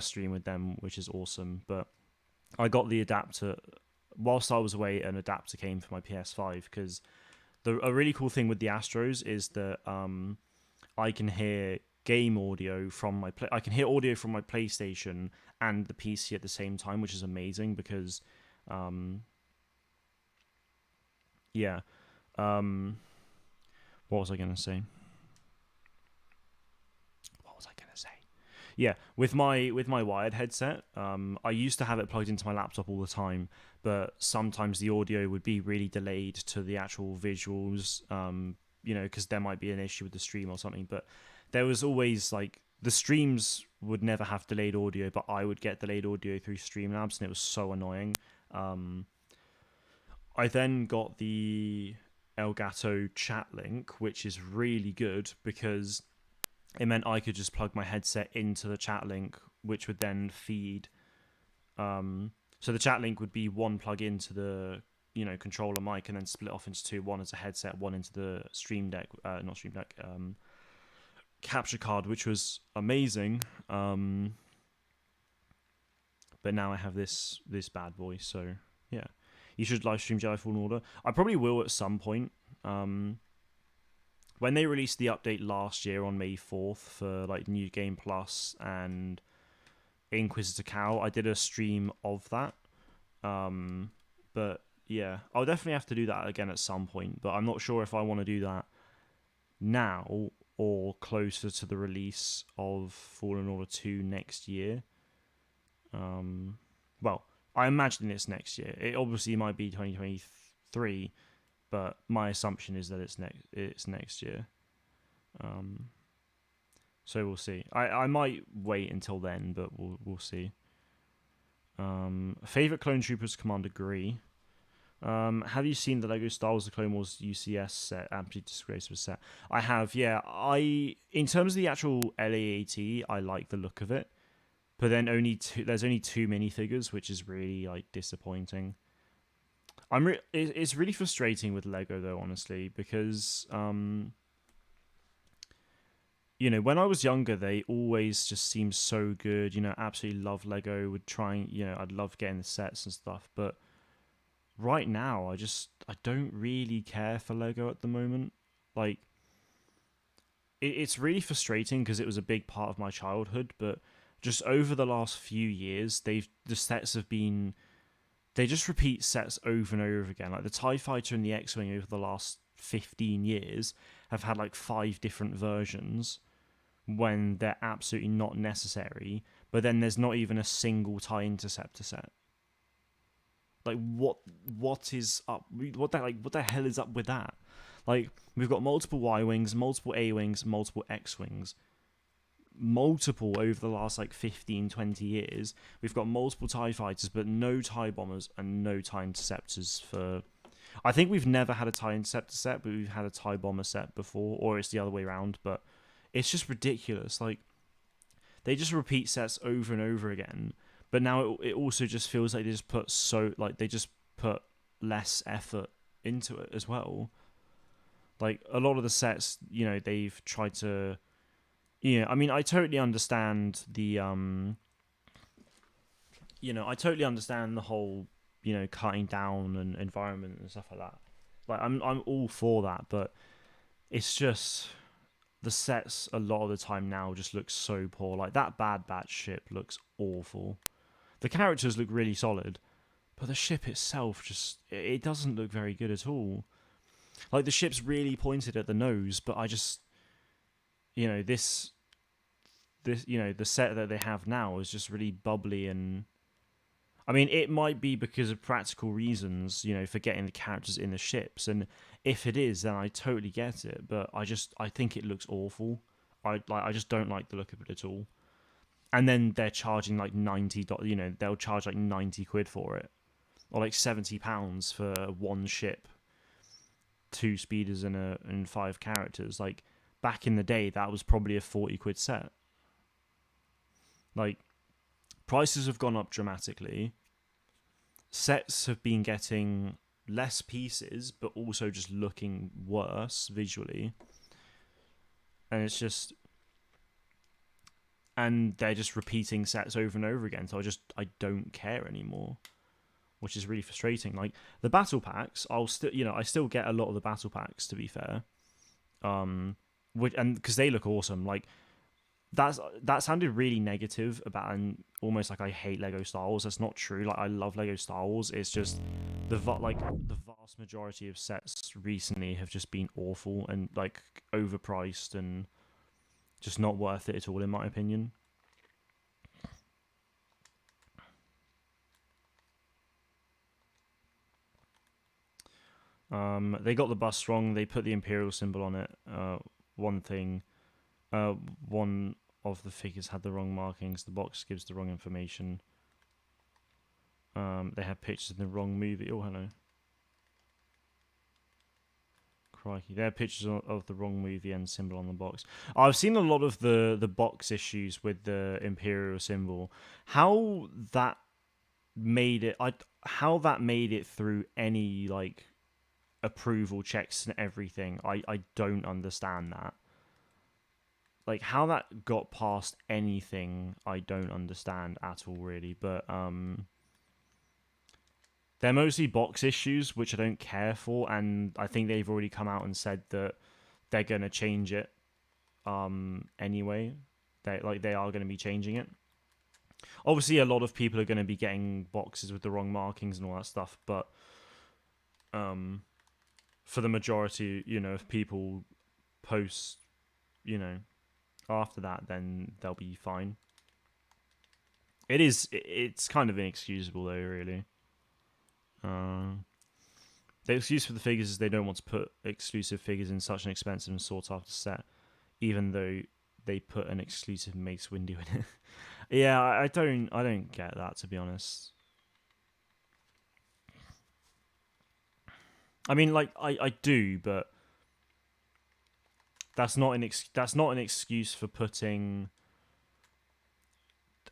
stream with them, which is awesome. But I got the adapter whilst I was away. An adapter came for my PS5 because a really cool thing with the Astros is that I can hear game audio from I can hear audio from my PlayStation and the PC at the same time, which is amazing because what was I going to say? Yeah, with my wired headset, I used to have it plugged into my laptop all the time, but sometimes the audio would be really delayed to the actual visuals, because there might be an issue with the stream or something. But there was always, like, the streams would never have delayed audio, but I would get delayed audio through Streamlabs, and it was so annoying. I then got the Elgato chat link, which is really good because it meant I could just plug my headset into the chat link, which would then feed. So the chat link would be one plug into the controller mic, and then split off into two. One as a headset, one into the capture card, which was amazing. But now I have this bad boy, so yeah. You should live stream Jedi Fallen Order. I probably will at some point. When they released the update last year on May 4th for like New Game Plus and Inquisitor Cal, I did a stream of that. But yeah, I'll definitely have to do that again at some point. But I'm not sure if I want to do that now or closer to the release of Fallen Order 2 next year. Well, I imagine it's next year. It obviously might be 2023, but my assumption is that it's next year. So we'll see. I might wait until then, but we'll see. Favorite Clone Troopers Commander Gree. Have you seen the Lego Star Wars: The Clone Wars UCS set? Absolute disgrace of a set. I have, yeah. In terms of the actual LAAT, I like the look of it, but then there's only two minifigures, which is really like disappointing. It's really frustrating with Lego though, honestly, because when I was younger, they always just seemed so good. Absolutely love Lego. Would try, I'd love getting the sets and stuff, but right now, I don't really care for Lego at the moment. Like, it's really frustrating because it was a big part of my childhood, but just over the last few years, the sets have been. They just repeat sets over and over again. Like the TIE Fighter and the X-Wing over the last 15 years have had like 5 different versions, when they're absolutely not necessary. But then there's not even a single TIE Interceptor set. Like what is up? What the hell is up with that? Like we've got multiple Y wings, multiple A wings, multiple X wings, multiple over the last like 15, 20 years. We've got multiple TIE fighters, but no TIE bombers and no TIE interceptors for. I think we've never had a TIE interceptor set, but we've had a TIE bomber set before, or it's the other way around. But it's just ridiculous. Like they just repeat sets over and over again. But now it also just feels like they just put less effort into it as well. Like a lot of the sets, they've tried to. Yeah, I mean, I totally understand the I totally understand the whole, cutting down and environment and stuff like that. Like I'm all for that, but it's just the sets a lot of the time now just look so poor. Like that Bad Batch ship looks awful. The characters look really solid, but the ship itself it doesn't look very good at all. Like the ship's really pointed at the nose, but I just this the set that they have now is just really bubbly. And I mean, it might be because of practical reasons, for getting the characters in the ships, and if it is, then I totally get it, but I think it looks awful. I just don't like the look of it at all. And then they're charging like $90, they'll charge like 90 quid for it, or like £70 for one ship, 2 speeders and 5 characters. Like back in the day, that was probably a 40 quid set. Like prices have gone up dramatically. Sets have been getting less pieces, but also just looking worse visually. And it's just, and they're just repeating sets over and over again. So I don't care anymore, which is really frustrating. Like the battle packs, I still get a lot of the battle packs, to be fair. Because they look awesome. Like that sounded really negative about, and almost like I hate Lego Star Wars. That's not true. Like I love Lego Star Wars. It's just the vast majority of sets recently have just been awful and like overpriced and just not worth it at all, in my opinion. They got the bus wrong. They put the Imperial symbol on it. One of the figures had the wrong markings. The box gives the wrong information. They have pictures in the wrong movie. Oh, hello. Crikey. They have pictures of the wrong movie and symbol on the box. I've seen a lot of the box issues with the Imperial symbol. How that made it through any like approval checks and everything, I don't understand that. Like how that got past anything, I don't understand at all, really. But they're mostly box issues, which I don't care for, and I think they've already come out and said that they're gonna change it. Anyway, they are gonna be changing it. Obviously, a lot of people are gonna be getting boxes with the wrong markings and all that stuff, but for the majority, if people post, after that, then they'll be fine. It's kind of inexcusable though, really. The excuse for the figures is they don't want to put exclusive figures in such an expensive and sought after set, even though they put an exclusive Mace Windu in it. Yeah, I don't get that, to be honest. I mean, like I do, but that's not an excuse for putting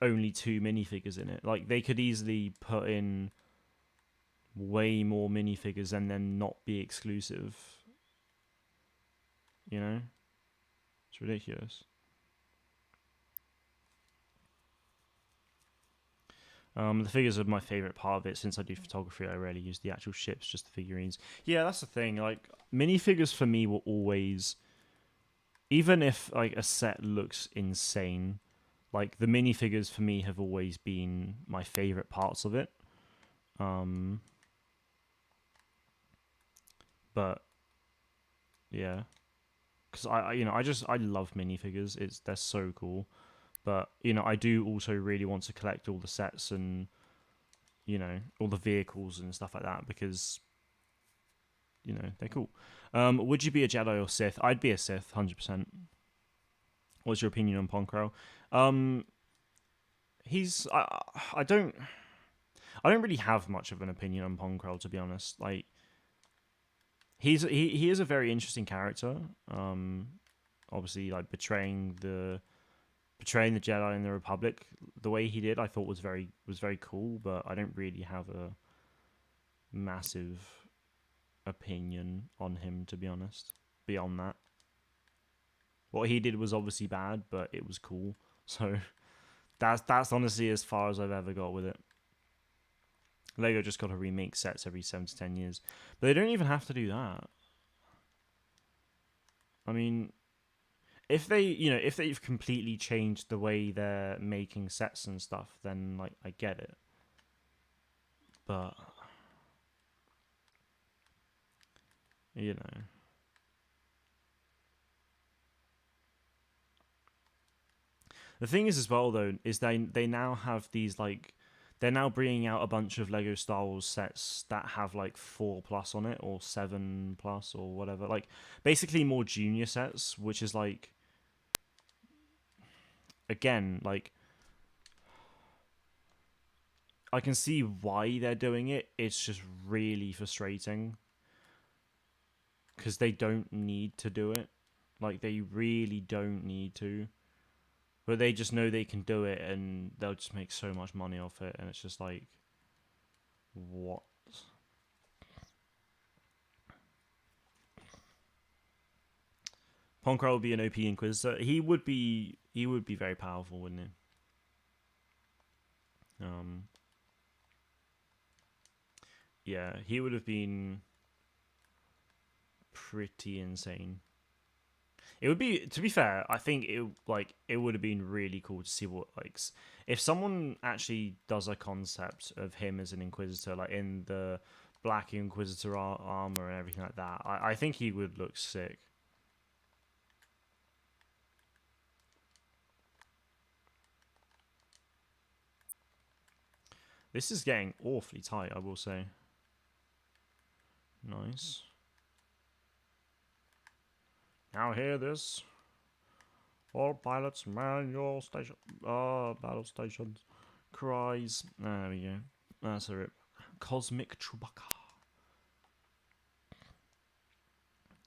only 2 minifigures in it. Like they could easily put in way more minifigures and then not be exclusive. It's ridiculous. The figures are my favorite part of it. Since I do photography, I rarely use the actual ships, just the figurines. Yeah, that's the thing. Like minifigures for me were always, even if like a set looks insane, like the minifigures for me have always been my favorite parts of it. But yeah, because I love minifigures. They're so cool, but I do also really want to collect all the sets and all the vehicles and stuff like that because they're cool. Would you be a Jedi or Sith? I'd be a Sith, 100%. What's your opinion on Ponkrell? He's I don't really have much of an opinion on Ponkrell, to be honest. Like he is a very interesting character. Obviously, like betraying the Jedi and the Republic the way he did, I thought was very cool. But I don't really have a massive opinion on him, to be honest. Beyond that, what he did was obviously bad, but it was cool. So that's honestly as far as I've ever got with it. Lego just got to remake sets every 7 to 10 years, but they don't even have to do that. I mean, if they've completely changed the way they're making sets and stuff, then like I get it. But the thing is as well though is they now have these like they're now bringing out a bunch of Lego Star Wars sets that have like 4+ on it or 7+ or whatever, like basically more junior sets, which is like, again, like I can see why they're doing it. It's just really frustrating because they don't need to do it. Like they really don't need to, but they just know they can do it and they'll just make so much money off it, and it's just like, what? Ponkrell would be an OP Inquisitor. He would be very powerful, wouldn't he? Yeah, he would have been pretty insane. It would be, to be fair, I think it would have been really cool to see what, like, if someone actually does a concept of him as an Inquisitor, like in the Black Inquisitor armor and everything like that. I think he would look sick. This is getting awfully tight, I will say. Nice. Now hear this. All pilots man your station. Battle stations. Cries. There we go. That's a rip. Cosmic Chewbacca.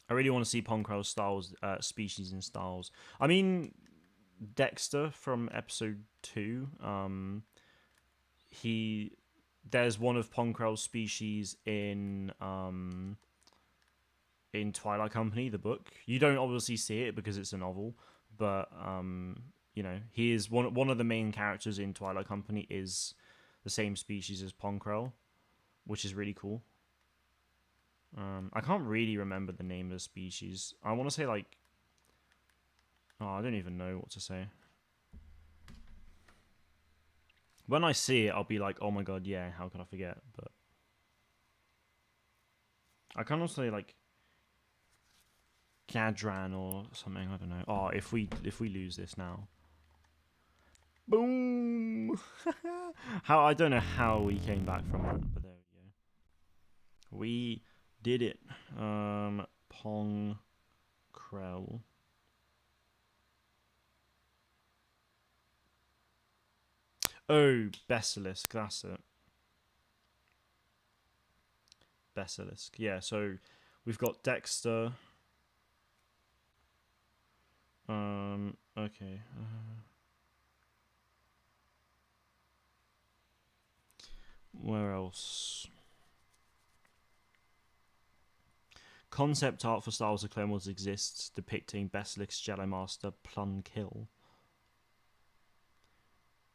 I really want to see Ponkrell's styles, species and styles. I mean, Dexter from episode 2. There's one of Ponkrell's species in Twilight Company, the book. You don't obviously see it because it's a novel, but he is one of the main characters in Twilight Company is the same species as Ponkrell, which is really cool. I can't really remember the name of the species. I want to say like, I don't even know what to say. When I see it, I'll be like, oh my god, yeah, how could I forget? But I can also say like Gadran or something, I don't know. Oh, if we lose this now. Boom! I don't know how we came back from that, but there we go. We did it. Ponkrell. Oh, Basilisk, that's it. Basilisk, yeah, so we've got Dexter. Okay. Where else? Concept art for Star Wars: The Clone Wars exists, depicting Basilisk's Jedi Master Plunkill.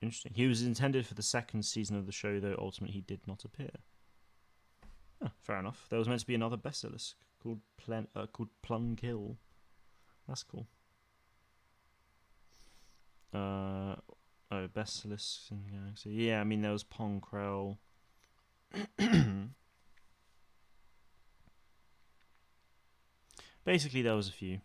Interesting. He was intended for the second season of the show, though ultimately he did not appear. Fair enough. There was meant to be another Basilisk called Plunkill. That's cool. Basilisk in the Galaxy. Yeah, I mean there was Ponkrell. Basically, there was a few.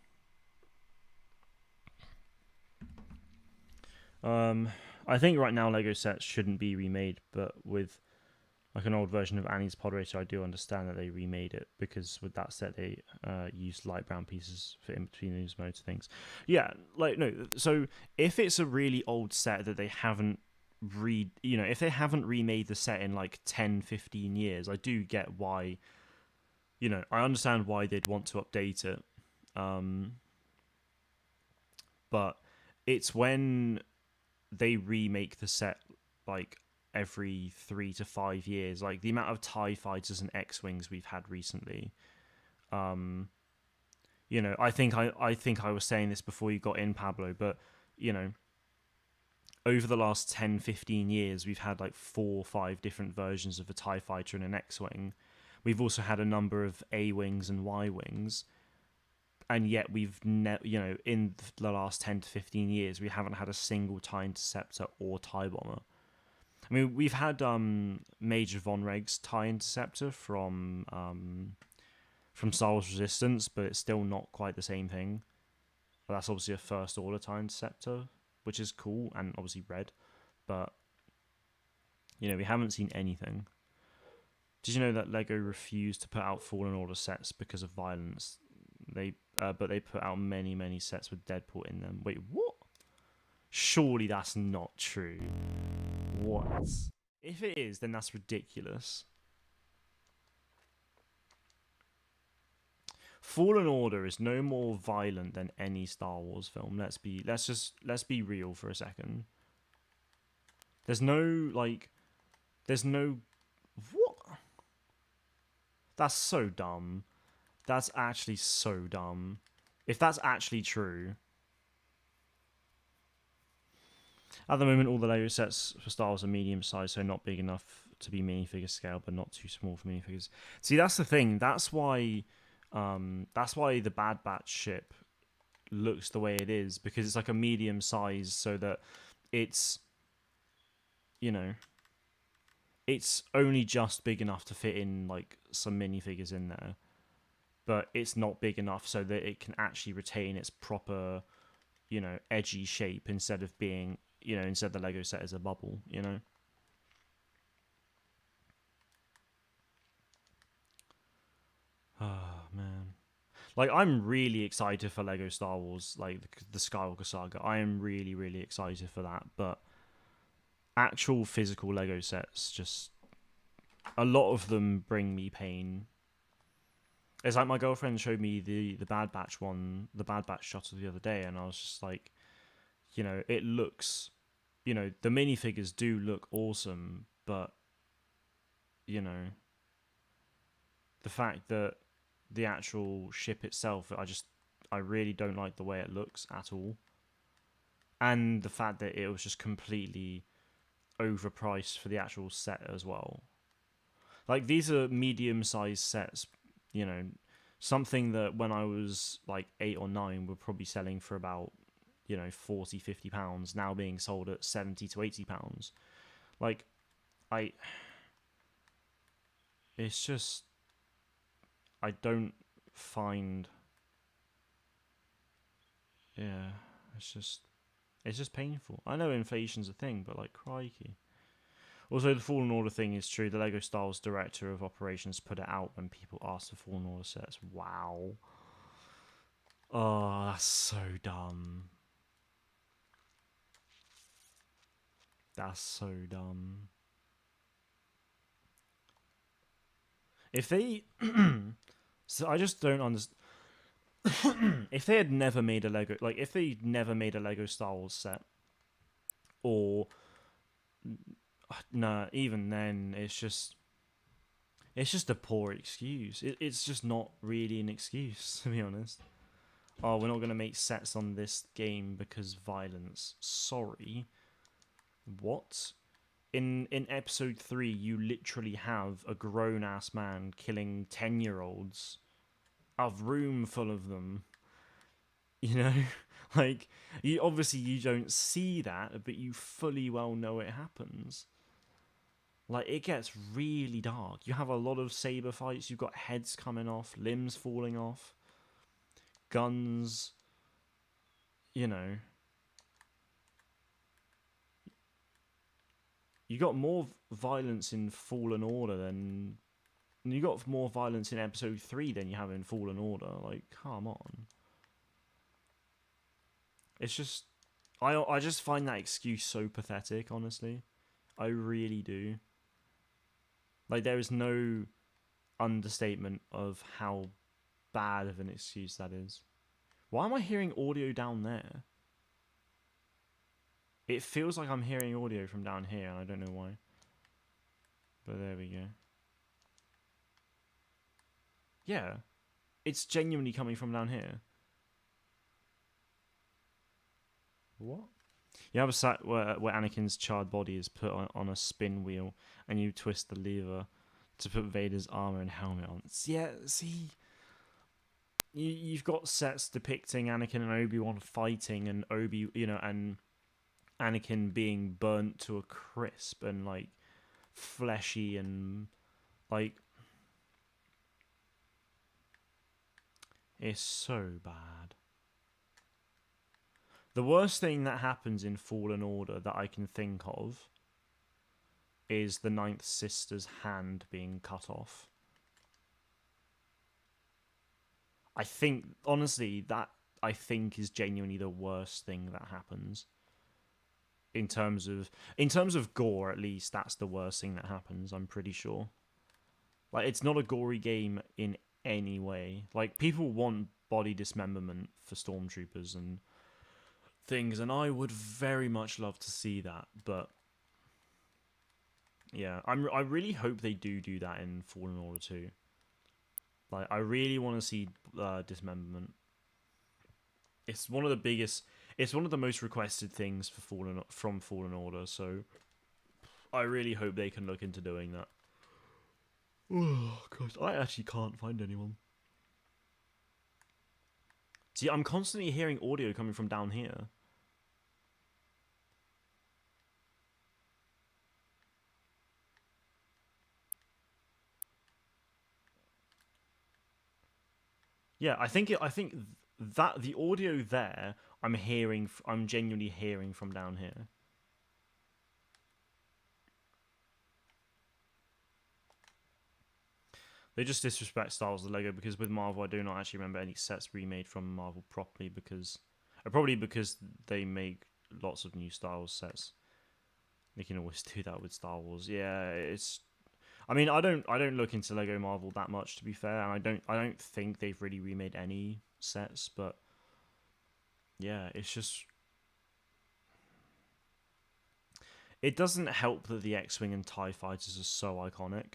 I think right now Lego sets shouldn't be remade, but with like an old version of Annie's Pod Racer, I do understand that they remade it because with that set they used light brown pieces for in between these modes things. Yeah, like no. So if it's a really old set that they haven't if they haven't remade the set in like 10, 15 years, I do get why. I understand why they'd want to update it. But it's when they remake the set like every 3 to 5 years, like the amount of TIE fighters and X-wings we've had recently. I think I was saying this before you got in, Pablo, but you know over the last 10, 15 years we've had like 4 or 5 different versions of a TIE fighter and an X-wing. We've also had a number of A-wings and Y-wings, and yet in the last 10 to 15 years we haven't had a single TIE Interceptor or TIE Bomber. I mean, we've had Major Von Reg's TIE Interceptor from Star Wars Resistance, but it's still not quite the same thing. But that's obviously a First Order TIE Interceptor, which is cool, and obviously red. But, we haven't seen anything. Did you know that LEGO refused to put out Fallen Order sets because of violence? But they put out many, many sets with Deadpool in them. Wait, what? Surely that's not true. What? If it is, then that's ridiculous. Fallen Order is no more violent than any Star Wars film. Let's be real for a second. There's no what? That's so dumb. That's actually so dumb. If that's actually true. At the moment, all the Lego sets for Star Wars are medium size, so not big enough to be minifigure scale, but not too small for minifigures. See, that's the thing. That's why the Bad Batch ship looks the way it is, because it's like a medium size, so that it's it's only just big enough to fit in like some minifigures in there, but it's not big enough so that it can actually retain its proper edgy shape instead of being instead the Lego set is a bubble. Oh man. Like, I'm really excited for Lego Star Wars, like the Skywalker Saga. I am really, really excited for that. But actual physical Lego sets, just a lot of them bring me pain. It's like my girlfriend showed me the Bad Batch the Bad Batch shot the other day, and I was just like, it looks, the minifigures do look awesome, but, the fact that the actual ship itself, I really don't like the way it looks at all. And the fact that it was just completely overpriced for the actual set as well. Like, these are medium-sized sets, something that when I was like 8 or 9 were probably selling for about, 40, £50, now being sold at £70 to £80. Like, it's just, I don't find, yeah, it's just painful. I know inflation's a thing, but like, crikey. Also, the Fallen Order thing is true. The Lego Star Wars director of operations put it out when people asked for Fallen Order sets. Wow. Oh, that's so dumb. That's so dumb. If they... so I just don't understand. If they had never made a Lego... Like, if they never made a Lego Star Wars set, or... Nah, even then, it's just a poor excuse. It's just not really an excuse, to be honest. Oh, we're not going to make sets on this game because violence. Sorry. What? In episode 3, you literally have a grown-ass man killing 10-year-olds. A room full of them. Like, you don't see that, but you fully well know it happens. Like, it gets really dark. You have a lot of saber fights. You've got heads coming off, limbs falling off, guns, you got more violence in Fallen Order than you got more violence in Episode 3 than you have in Fallen Order. Like, come on. It's just I just find that excuse so pathetic, honestly. I really do. Like, there is no understatement of how bad of an excuse that is. Why am I hearing audio down there? It feels like I'm hearing audio from down here, and I don't know why. But there we go. Yeah. It's genuinely coming from down here. What? You have a site where Anakin's charred body is put on a spin wheel, and you twist the lever to put Vader's armor and helmet on. Yeah, see, you've got sets depicting Anakin and Obi-Wan fighting, and and Anakin being burnt to a crisp and like fleshy and like it's so bad. The worst thing that happens in Fallen Order that I can think of is the Ninth Sister's hand being cut off. I think, honestly, that I think is genuinely the worst thing that happens. In terms of gore, at least, that's the worst thing that happens, I'm pretty sure. Like, it's not a gory game in any way. Like, people want body dismemberment for stormtroopers and things, and I would very much love to see that, but yeah, I really hope they do that in Fallen Order 2. Like, I really want to see dismemberment. It's one of the biggest, it's one of the most requested things for Fallen Order, so I really hope they can look into doing that. Oh gosh, I actually can't find anyone. See, I'm constantly hearing audio coming from down here. Yeah, I think that the audio there, I'm genuinely hearing from down here. They just disrespect Star Wars the Lego, because with Marvel I do not actually remember any sets remade from Marvel properly, because probably because they make lots of new Star Wars sets. They can always do that with Star Wars. Yeah, it's. I mean, I don't look into Lego Marvel that much, to be fair, and I don't think they've really remade any sets, but yeah, it's just. It doesn't help that the X-wing and TIE fighters are so iconic.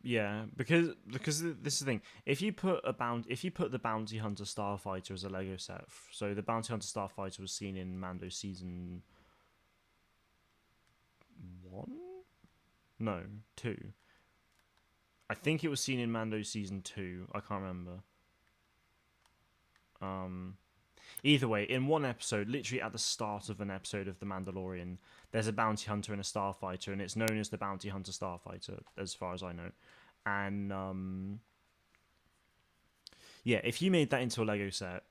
Yeah, because this is the thing. If you put the Bounty Hunter Starfighter as a Lego set, so the Bounty Hunter Starfighter was seen in Mando season 1? No, 2. I think it was seen in Mando season 2. I can't remember. Either way, in one episode, literally at the start of an episode of The Mandalorian, there's a bounty hunter and a starfighter, and it's known as the Bounty Hunter Starfighter, as far as I know. And yeah, if you made that into a Lego set,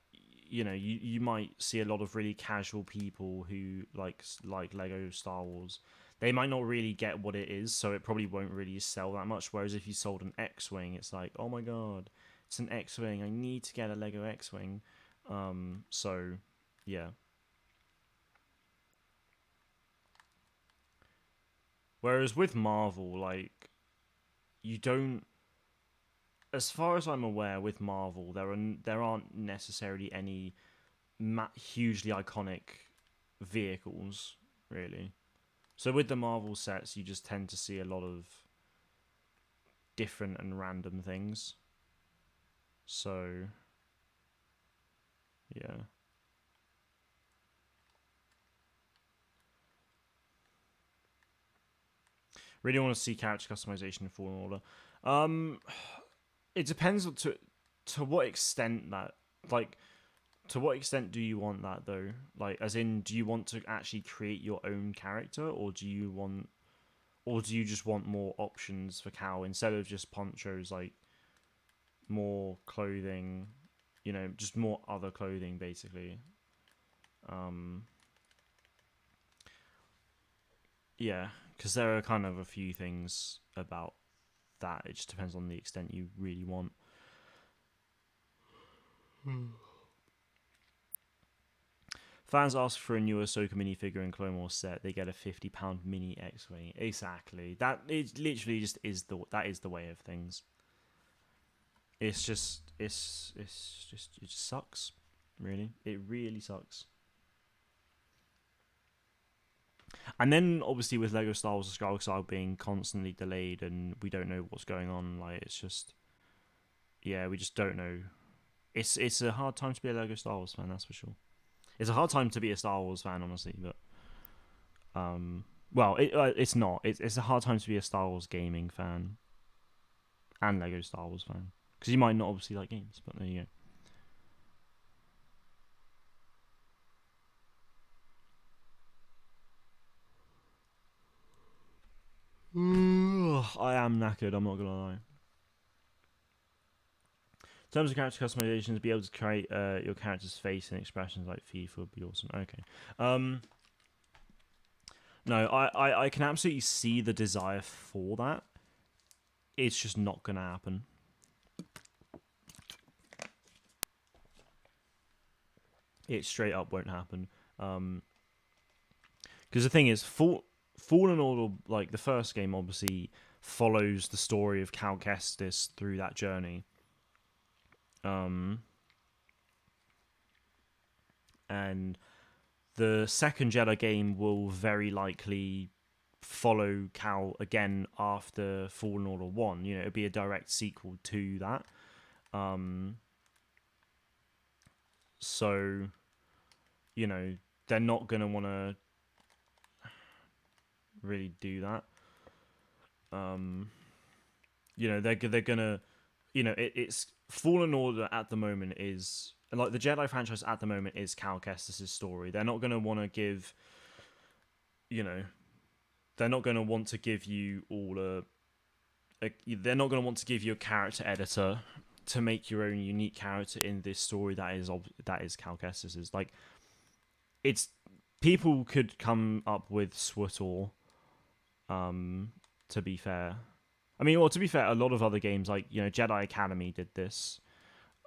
you know, you might see a lot of really casual people who like Lego Star Wars. They might not really get what it is, so it probably won't really sell that much. Whereas if you sold an X-wing, it's like, oh my god, it's an X-wing. I need to get a Lego X-wing. So yeah. Whereas with Marvel, like, you don't, as far as I'm aware, with Marvel, there aren't necessarily any hugely iconic vehicles, really. So with the Marvel sets, you just tend to see a lot of different and random things. So yeah. Really want to see character customization in Fallen Order. It depends to what extent that, like, to what extent do you want that though? Like, as in, do you want to actually create your own character, or do you just want more options for Cal instead of just ponchos, like more clothing, you know, just more other clothing basically. yeah, because there are kind of a few things about that. It just depends on the extent you really want. Fans ask for a new Ahsoka minifigure in Clone Wars set. They get a £50 mini X-wing. Exactly. That it literally just is the way of things. It's just it just sucks. Really, it really sucks. And then obviously with Lego Star Wars: The Skywalker Saga being constantly delayed and we don't know what's going on. Like it's just yeah, we just don't know. It's a hard time to be a Lego Star Wars fan. That's for sure. It's a hard time to be a Star Wars fan, honestly, but well, it's not. It's a hard time to be a Star Wars gaming fan and Lego Star Wars fan because you might not obviously like games, but there you go. I am knackered. I'm not gonna lie. In terms of character customizations, be able to create your character's face and expressions like FIFA would be awesome. Okay. No, I can absolutely see the desire for that. It's just not gonna happen. It straight up won't happen. Because the thing is, Fallen Order, like the first game, obviously follows the story of Cal Kestis through that journey. And the second Jedi game will very likely follow Cal again after Fallen Order 1. You know, it'll be a direct sequel to that. So, you know, they're not going to want to really do that. You know, they're going to, you know, it's Fallen Order at the moment is, like the Jedi franchise at the moment is Cal Kestis' story. They're not going to want to give, you know, they're not going to want to give you all they're not going to want to give you a character editor to make your own unique character in this story that is Cal Kestis's. Like, it's people could come up with SWTOR. To be fair, I mean, well, to be fair, a lot of other games like Jedi Academy did this.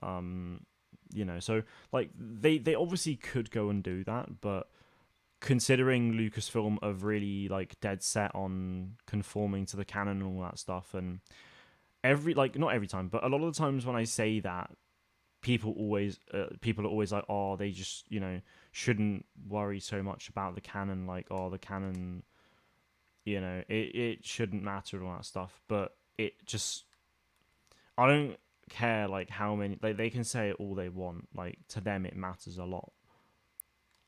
So like they obviously could go and do that, but considering Lucasfilm are really like dead set on conforming to the canon and all that stuff, and not every time, but a lot of the times when I say that, people are always like, oh, they just shouldn't worry so much about the canon, like, oh, the canon, it shouldn't matter and all that stuff. But it just, I don't care like how many, like they can say it all they want, like to them it matters a lot.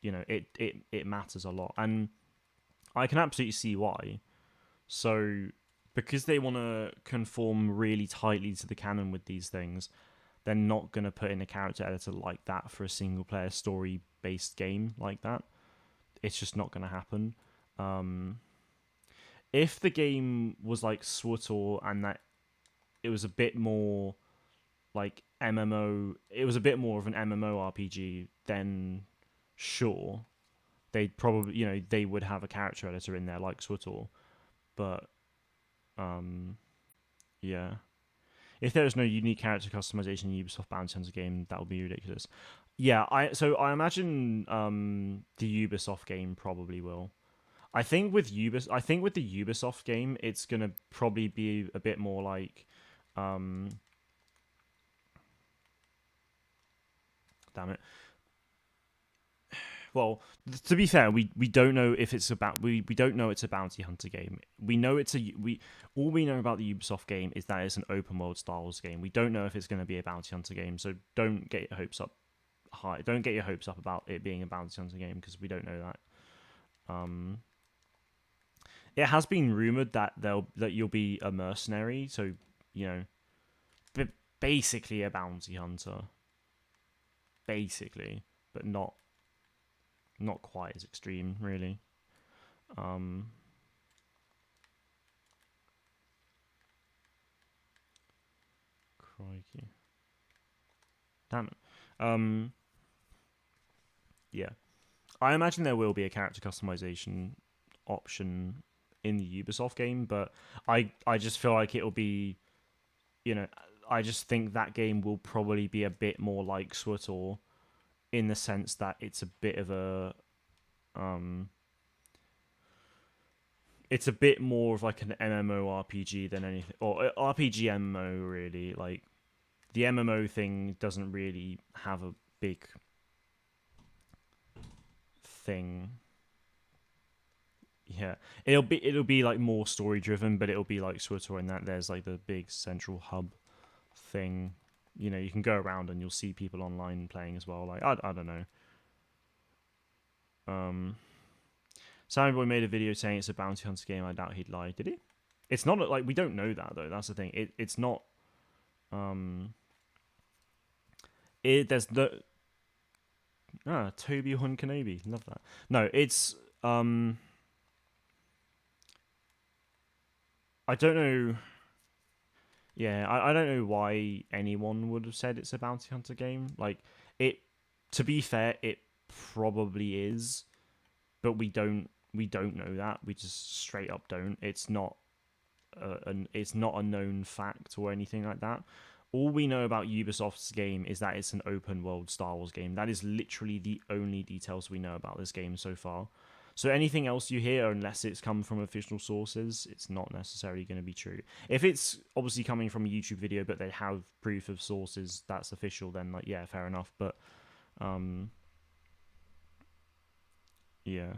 It matters a lot, and I can absolutely see why. So because they want to conform really tightly to the canon with these things, they're not going to put in a character editor like that for a single player story based game like that. It's just not going to happen. If the game was like SWTOR and that it was a bit more like MMO, it was a bit more of an MMO RPG, then sure, they'd probably, they would have a character editor in there like SWTOR. But yeah, if there is no unique character customization in Ubisoft Bounty Hunter game, that would be ridiculous. Yeah, I imagine the Ubisoft game probably will. I think with the Ubisoft game, it's gonna probably be a bit more like, damn it. Well, to be fair, we don't know if it's about we don't know it's a bounty hunter game. We know all we know about the Ubisoft game is that it's an open world Star Wars game. We don't know if it's going to be a bounty hunter game, so don't get your hopes up high. Don't get your hopes up about it being a bounty hunter game because we don't know that. It has been rumored that you'll be a mercenary, so basically a bounty hunter, basically, but not quite as extreme, really. Crikey. Damn it. Yeah. I imagine there will be a character customization option in the Ubisoft game, but I just feel like it'll be, I just think that game will probably be a bit more like SWTOR in the sense that it's a bit of a it's a bit more of like an MMORPG than anything, or RPG MMO really. Like the MMO thing doesn't really have a big thing. Yeah, it'll be like more story driven, but it'll be like SWTOR in that there's like the big central hub thing. You can go around and you'll see people online playing as well. Like I don't know. Sammy Boy made a video saying it's a bounty hunter game. I doubt he'd lie. Did he? It's not like we don't know that though. That's the thing. It's not. There's the. Toby Hun Kenobi. Love that. No, it's I don't know. Yeah, I don't know why anyone would have said it's a bounty hunter game. Like it. To be fair, it probably is, but we don't know that. We just straight up don't. It's not it's not a known fact or anything like that. All we know about Ubisoft's game is that it's an open world Star Wars game. That is literally the only details we know about this game so far. So anything else you hear, unless it's come from official sources, it's not necessarily going to be true. If it's obviously coming from a YouTube video, but they have proof of sources that's official, then like yeah, fair enough. But yeah.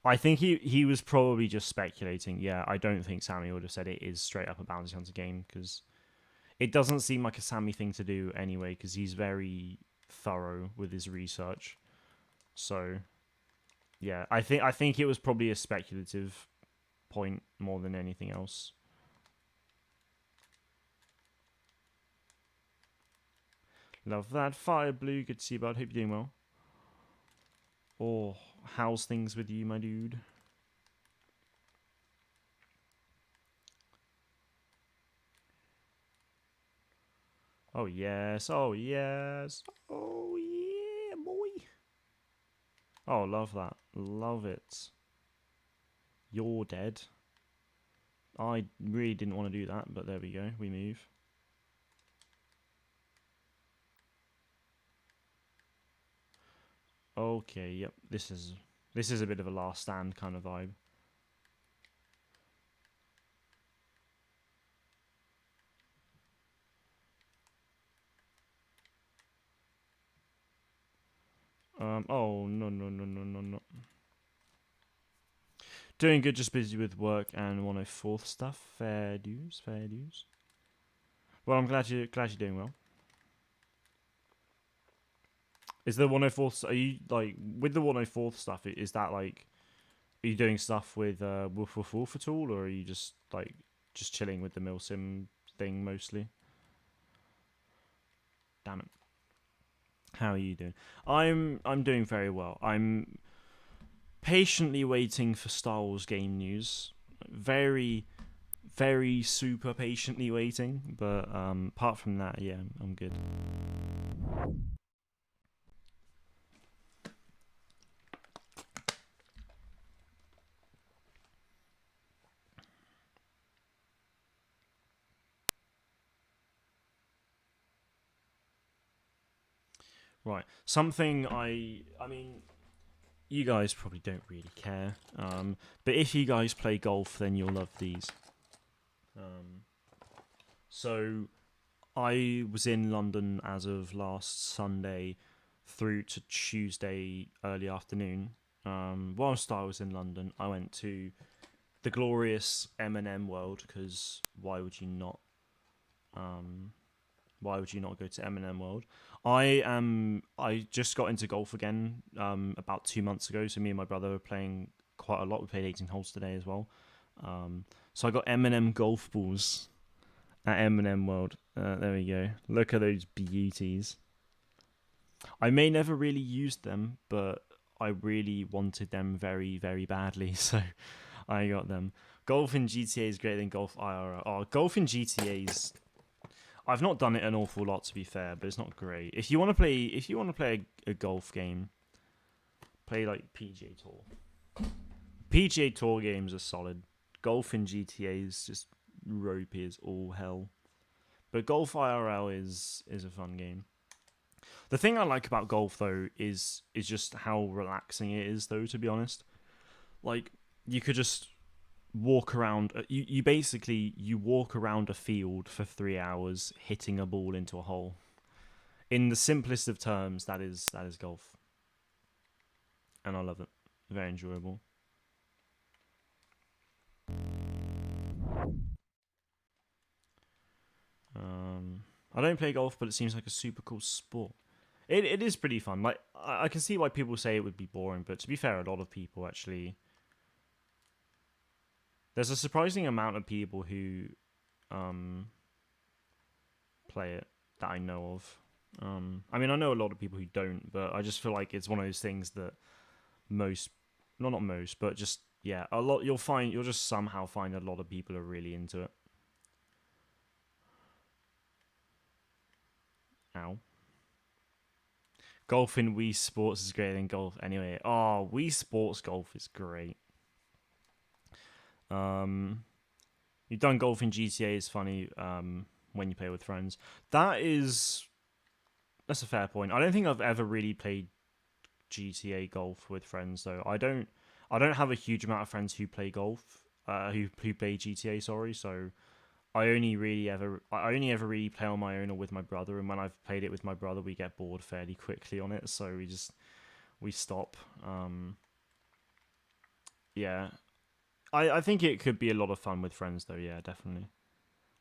I think he was probably just speculating. Yeah, I don't think Sammy would have said it is straight up a bounty hunter game because it doesn't seem like a Sammy thing to do anyway because he's very thorough with his research. So yeah, I think it was probably a speculative point more than anything else. Love that. Fire Blue, good to see you, bud. Hope you're doing well. Oh, how's things with you, my dude? Oh, yes. Oh, yes. Oh, yeah, boy. Oh, love that. Love it. You're dead. I really didn't want to do that, but there we go. We move. Okay, yep. This is a bit of a last stand kind of vibe. Oh, no. Doing good, just busy with work and 104th stuff. Fair dues. Well, I'm glad you're doing well. Is the 104th? Are you like with the 104th stuff? Is that like, are you doing stuff with Woof Woof Woof at all, or are you just like just chilling with the milsim thing mostly? Damn it. How are you doing? I'm doing very well. I'm patiently waiting for Star Wars game news. Very super patiently waiting, but apart from that, yeah, I'm good. Right. Something I mean, you guys probably don't really care. But if you guys play golf, then you'll love these. So I was in London as of last Sunday through to Tuesday early afternoon. Whilst I was in London, I went to the glorious M&M World because why would you not? Why would you not go to M&M World? I just got into golf again about 2 months ago. So me and my brother were playing quite a lot. We played 18 holes today as well. So I got M&M golf balls at M&M World. There we go. Look at those beauties. I may never really use them, but I really wanted them very, very badly. So I got them. Golf in GTA is greater than golf IRL. Oh, golf in GTA's. I've not done it an awful lot to be fair, but it's not great. If you want to play a golf game, play like PGA Tour. PGA Tour games are solid. Golf in GTA is just ropey as all hell. But Golf IRL is a fun game. The thing I like about golf though is just how relaxing it is though, to be honest. Like you could just walk around you basically you walk around a field for 3 hours hitting a ball into a hole. In the simplest of terms, that is golf. And I love it. Very enjoyable. I don't play golf, but it seems like a super cool sport. It is pretty fun. Like I can see why people say it would be boring, but to be fair, a lot of people actually. There's a surprising amount of people who um, play it that I know of. I mean, I know a lot of people who don't, but I just feel like it's one of those things that most, no, not most, but just yeah, a lot. You'll just somehow find a lot of people are really into it. Ow. Golf in Wii Sports is greater than golf anyway. Oh, Wii Sports golf is great. Um, you've done golf in GTA is funny. When you play with friends, that's a fair point. I don't think I've ever really played GTA golf with friends though. I don't have a huge amount of friends who play golf. Who play GTA. Sorry, so I only ever really play on my own or with my brother, and when I've played it with my brother, we get bored fairly quickly on it, so we stop. Yeah, I think it could be a lot of fun with friends though. Yeah, definitely.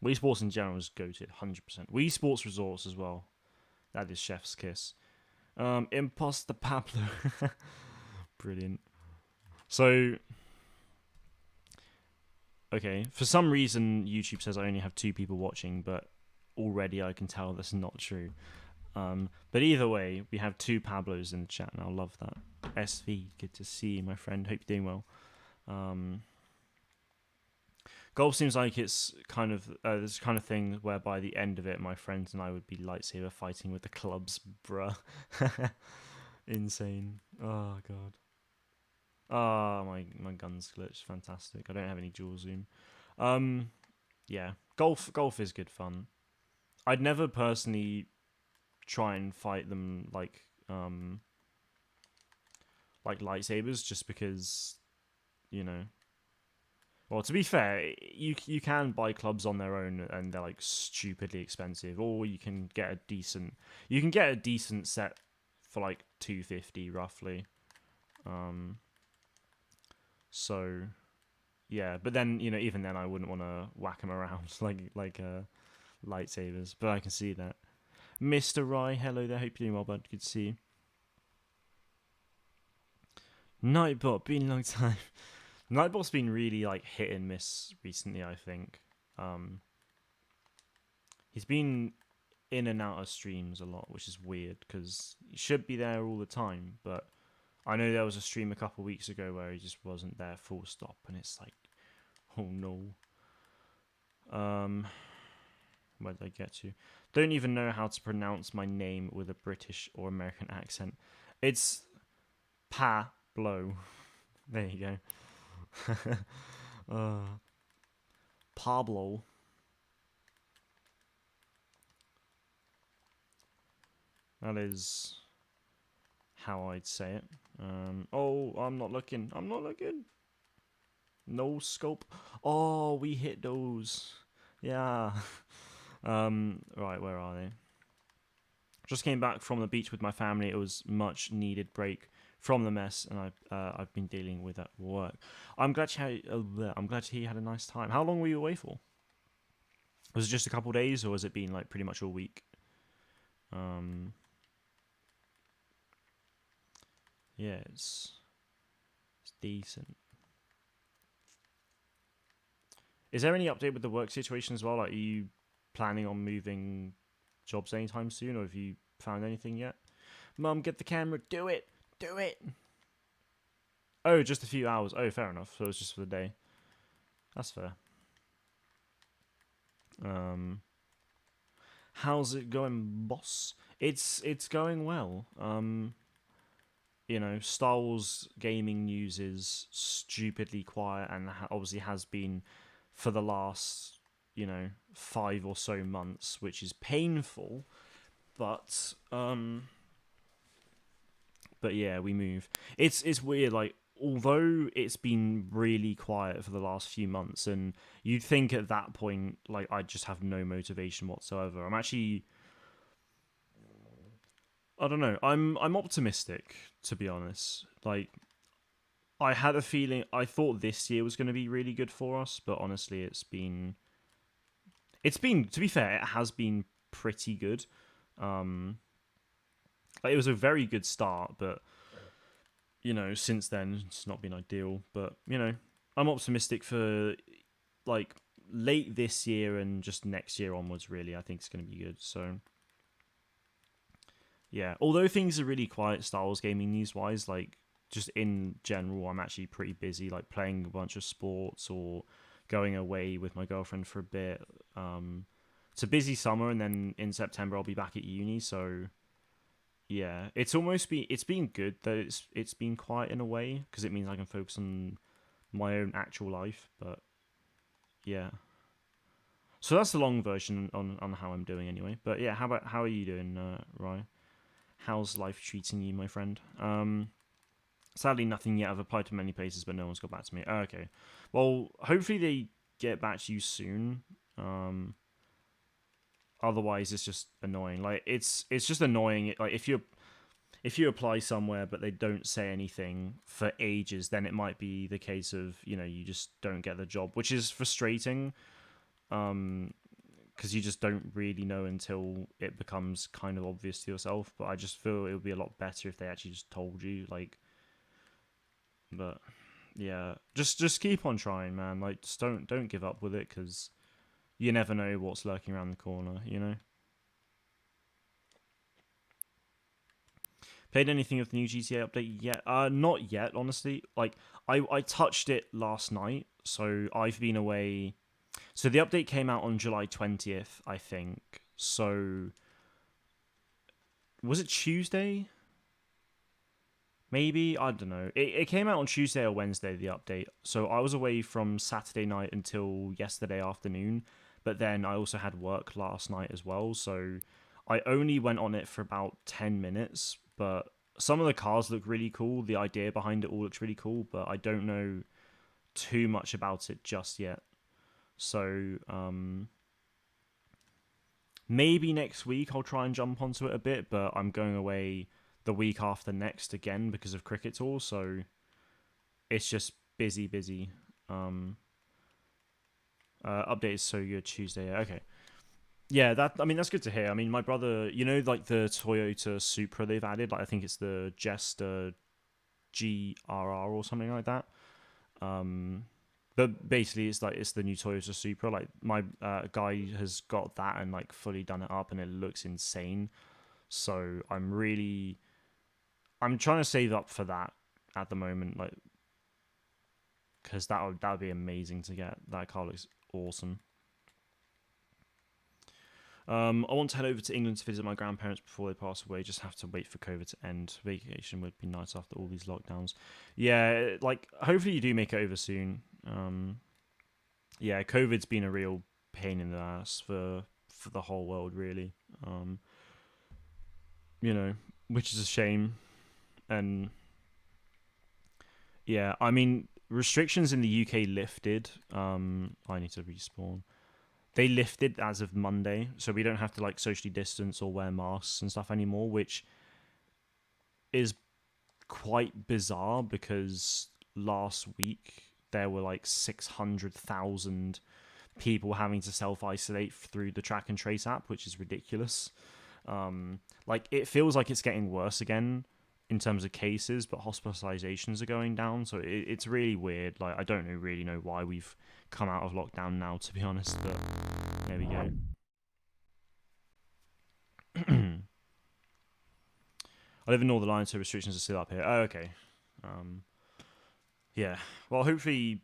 Wii Sports in general is goated, 100%. Wii Sports Resorts as well. That is chef's kiss. Imposter Pablo, brilliant. So okay, for some reason YouTube says I only have 2 people watching, but already I can tell that's not true. But either way, we have 2 Pablos in the chat, and I love that. SV, good to see you, my friend. Hope you're doing well. Golf seems like it's kind of this kind of thing where by the end of it, my friends and I would be lightsaber fighting with the clubs, bruh. Insane. Oh god. Oh my gun's glitched. Fantastic. I don't have any dual zoom. Yeah. Golf is good fun. I'd never personally try and fight them like lightsabers just because you know. Well, to be fair, you can buy clubs on their own and they're like stupidly expensive, or you can get a decent set for like 250 roughly. So yeah, but then even then I wouldn't want to whack them around like lightsabers. But I can see that. Mr. Rye, hello there. Hope you're doing well, bud. Good to see you. Nightbot, been a long time. Nightbot's been really like hit and miss recently, I think. He's been in and out of streams a lot, which is weird because he should be there all the time. But I know there was a stream a couple weeks ago where he just wasn't there full stop, and it's like, oh no. Where did I get to? Don't even know how to pronounce my name with a British or American accent. It's Pablo. There you go. Pablo. That is how I'd say it. Oh, I'm not looking. I'm not looking. No scope. Oh, we hit those. Yeah. Right, where are they? Just came back from the beach with my family. It was much needed break from the mess, and I've been dealing with at work. I'm glad you had a nice time. How long were you away for? Was it just a couple of days, or has it been like pretty much all week? Yeah, it's decent. Is there any update with the work situation as well? Like, are you planning on moving jobs anytime soon, or have you found anything yet? Mum, get the camera. Do it. Do it. Oh, just a few hours. Oh, fair enough. So it's just for the day. That's fair. How's it going, boss? It's going well. Star Wars gaming news is stupidly quiet and obviously has been for the last 5 or so months, which is painful. But yeah, we move. It's weird. Like, although it's been really quiet for the last few months, and you'd think at that point, like, I just have no motivation whatsoever. I don't know. I'm optimistic, to be honest. Like, I had a feeling. I thought this year was going to be really good for us, but honestly, it's been. To be fair, it has been pretty good. Um, like, it was a very good start, but since then it's not been ideal. But I'm optimistic for like late this year and just next year onwards. Really, I think it's going to be good. So yeah, although things are really quiet Star Wars gaming news wise, like just in general, I'm actually pretty busy, like playing a bunch of sports or going away with my girlfriend for a bit. It's a busy summer, and then in September I'll be back at uni. So yeah, it's been good that it's been quiet in a way because it means I can focus on my own actual life. But yeah, so that's the long version on how I'm doing anyway. But yeah, how are you doing, Ryan? How's life treating you, my friend? Sadly, nothing yet. I've applied to many places, but no one's got back to me. Oh, okay. Well, hopefully they get back to you soon. Otherwise, it's just annoying. Like, it's just annoying. Like, if you apply somewhere but they don't say anything for ages, then it might be the case of you just don't get the job, which is frustrating. Because you just don't really know until it becomes kind of obvious to yourself. But I just feel it would be a lot better if they actually just told you, like. But yeah, just keep on trying, man. Like, just don't give up with it, because you never know what's lurking around the corner. Played anything of the new GTA update yet? Not yet, honestly. Like, I touched it last night, so I've been away. So the update came out on July 20th, I think. So was it Tuesday? Maybe, I don't know. It came out on Tuesday or Wednesday, the update. So I was away from Saturday night until yesterday afternoon. But then I also had work last night as well. So I only went on it for about 10 minutes. But some of the cars look really cool. The idea behind it all looks really cool. But I don't know too much about it just yet. So maybe next week I'll try and jump onto it a bit. But I'm going away the week after next again because of cricket tour, so it's just busy. Update is so good Tuesday. Okay, yeah, that's good to hear. I mean, my brother, like the Toyota Supra they've added, like I think it's the Jester GRR or something like that. But basically, it's the new Toyota Supra. Like, my guy has got that and like fully done it up, and it looks insane. So I'm trying to save up for that at the moment, like, because that would be amazing to get. That car looks awesome. I want to head over to England to visit my grandparents before they pass away. Just have to wait for COVID to end. Vacation would be nice after all these lockdowns. Yeah, like, hopefully you do make it over soon. Yeah, COVID's been a real pain in the ass for the whole world, really. Which is a shame. And yeah, I mean, restrictions in the UK lifted. I need to respawn. They lifted as of Monday, so we don't have to like socially distance or wear masks and stuff anymore, which is quite bizarre because last week there were like 600,000 people having to self-isolate through the track and trace app, which is ridiculous. Like, it feels like it's getting worse again in terms of cases, but hospitalizations are going down, so it's really weird. Like, I don't really know why we've come out of lockdown now, to be honest, but there we go. I live in Northern Ireland, so restrictions are still up here. Oh, okay. Yeah. Well, hopefully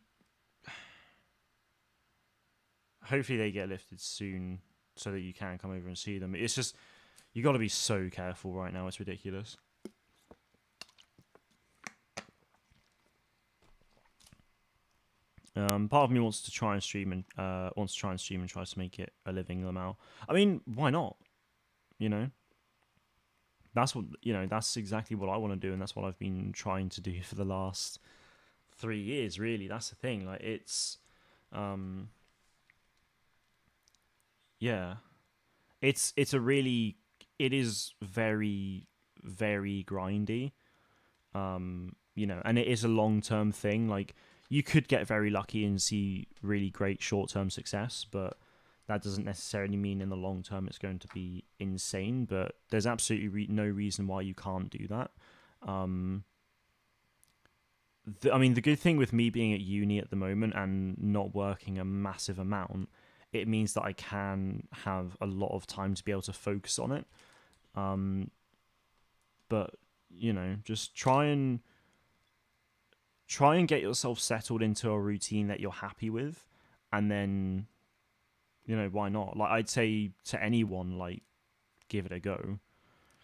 they get lifted soon so that you can come over and see them. It's just, you got to be so careful right now. It's ridiculous. Part of me wants to try and stream and tries to make it a living amount. I mean, why not? You know, that's exactly what I want to do, and that's what I've been trying to do for the last 3 years. Really, that's the thing. Like, um, yeah, it's a really, it is very, very grindy. And it is a long term thing. Like, you could get very lucky and see really great short term success, but that doesn't necessarily mean in the long term it's going to be insane. But there's absolutely no reason why you can't do that. Um, I mean, the good thing with me being at uni at the moment and not working a massive amount, it means that I can have a lot of time to be able to focus on it. Um, but just try and get yourself settled into a routine that you're happy with, and then why not? Like, I'd say to anyone, like, give it a go,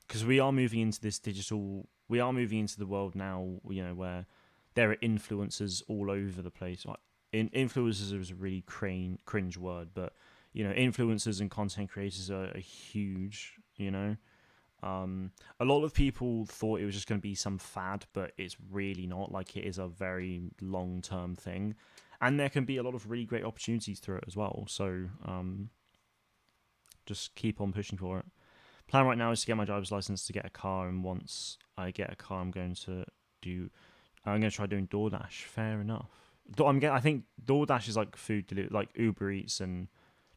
because we are moving into the world now, where there are influencers all over the place. Like, influencers is a really cringe word, but influencers and content creators are huge. A lot of people thought it was just going to be some fad, but it's really not. Like, it is a very long-term thing, and there can be a lot of really great opportunities through it as well. So just keep on pushing for it. Plan right now is to get my driver's license to get a car, and once I get a car, I'm going to try doing DoorDash. Fair enough. I think DoorDash is like food delivery, like Uber Eats and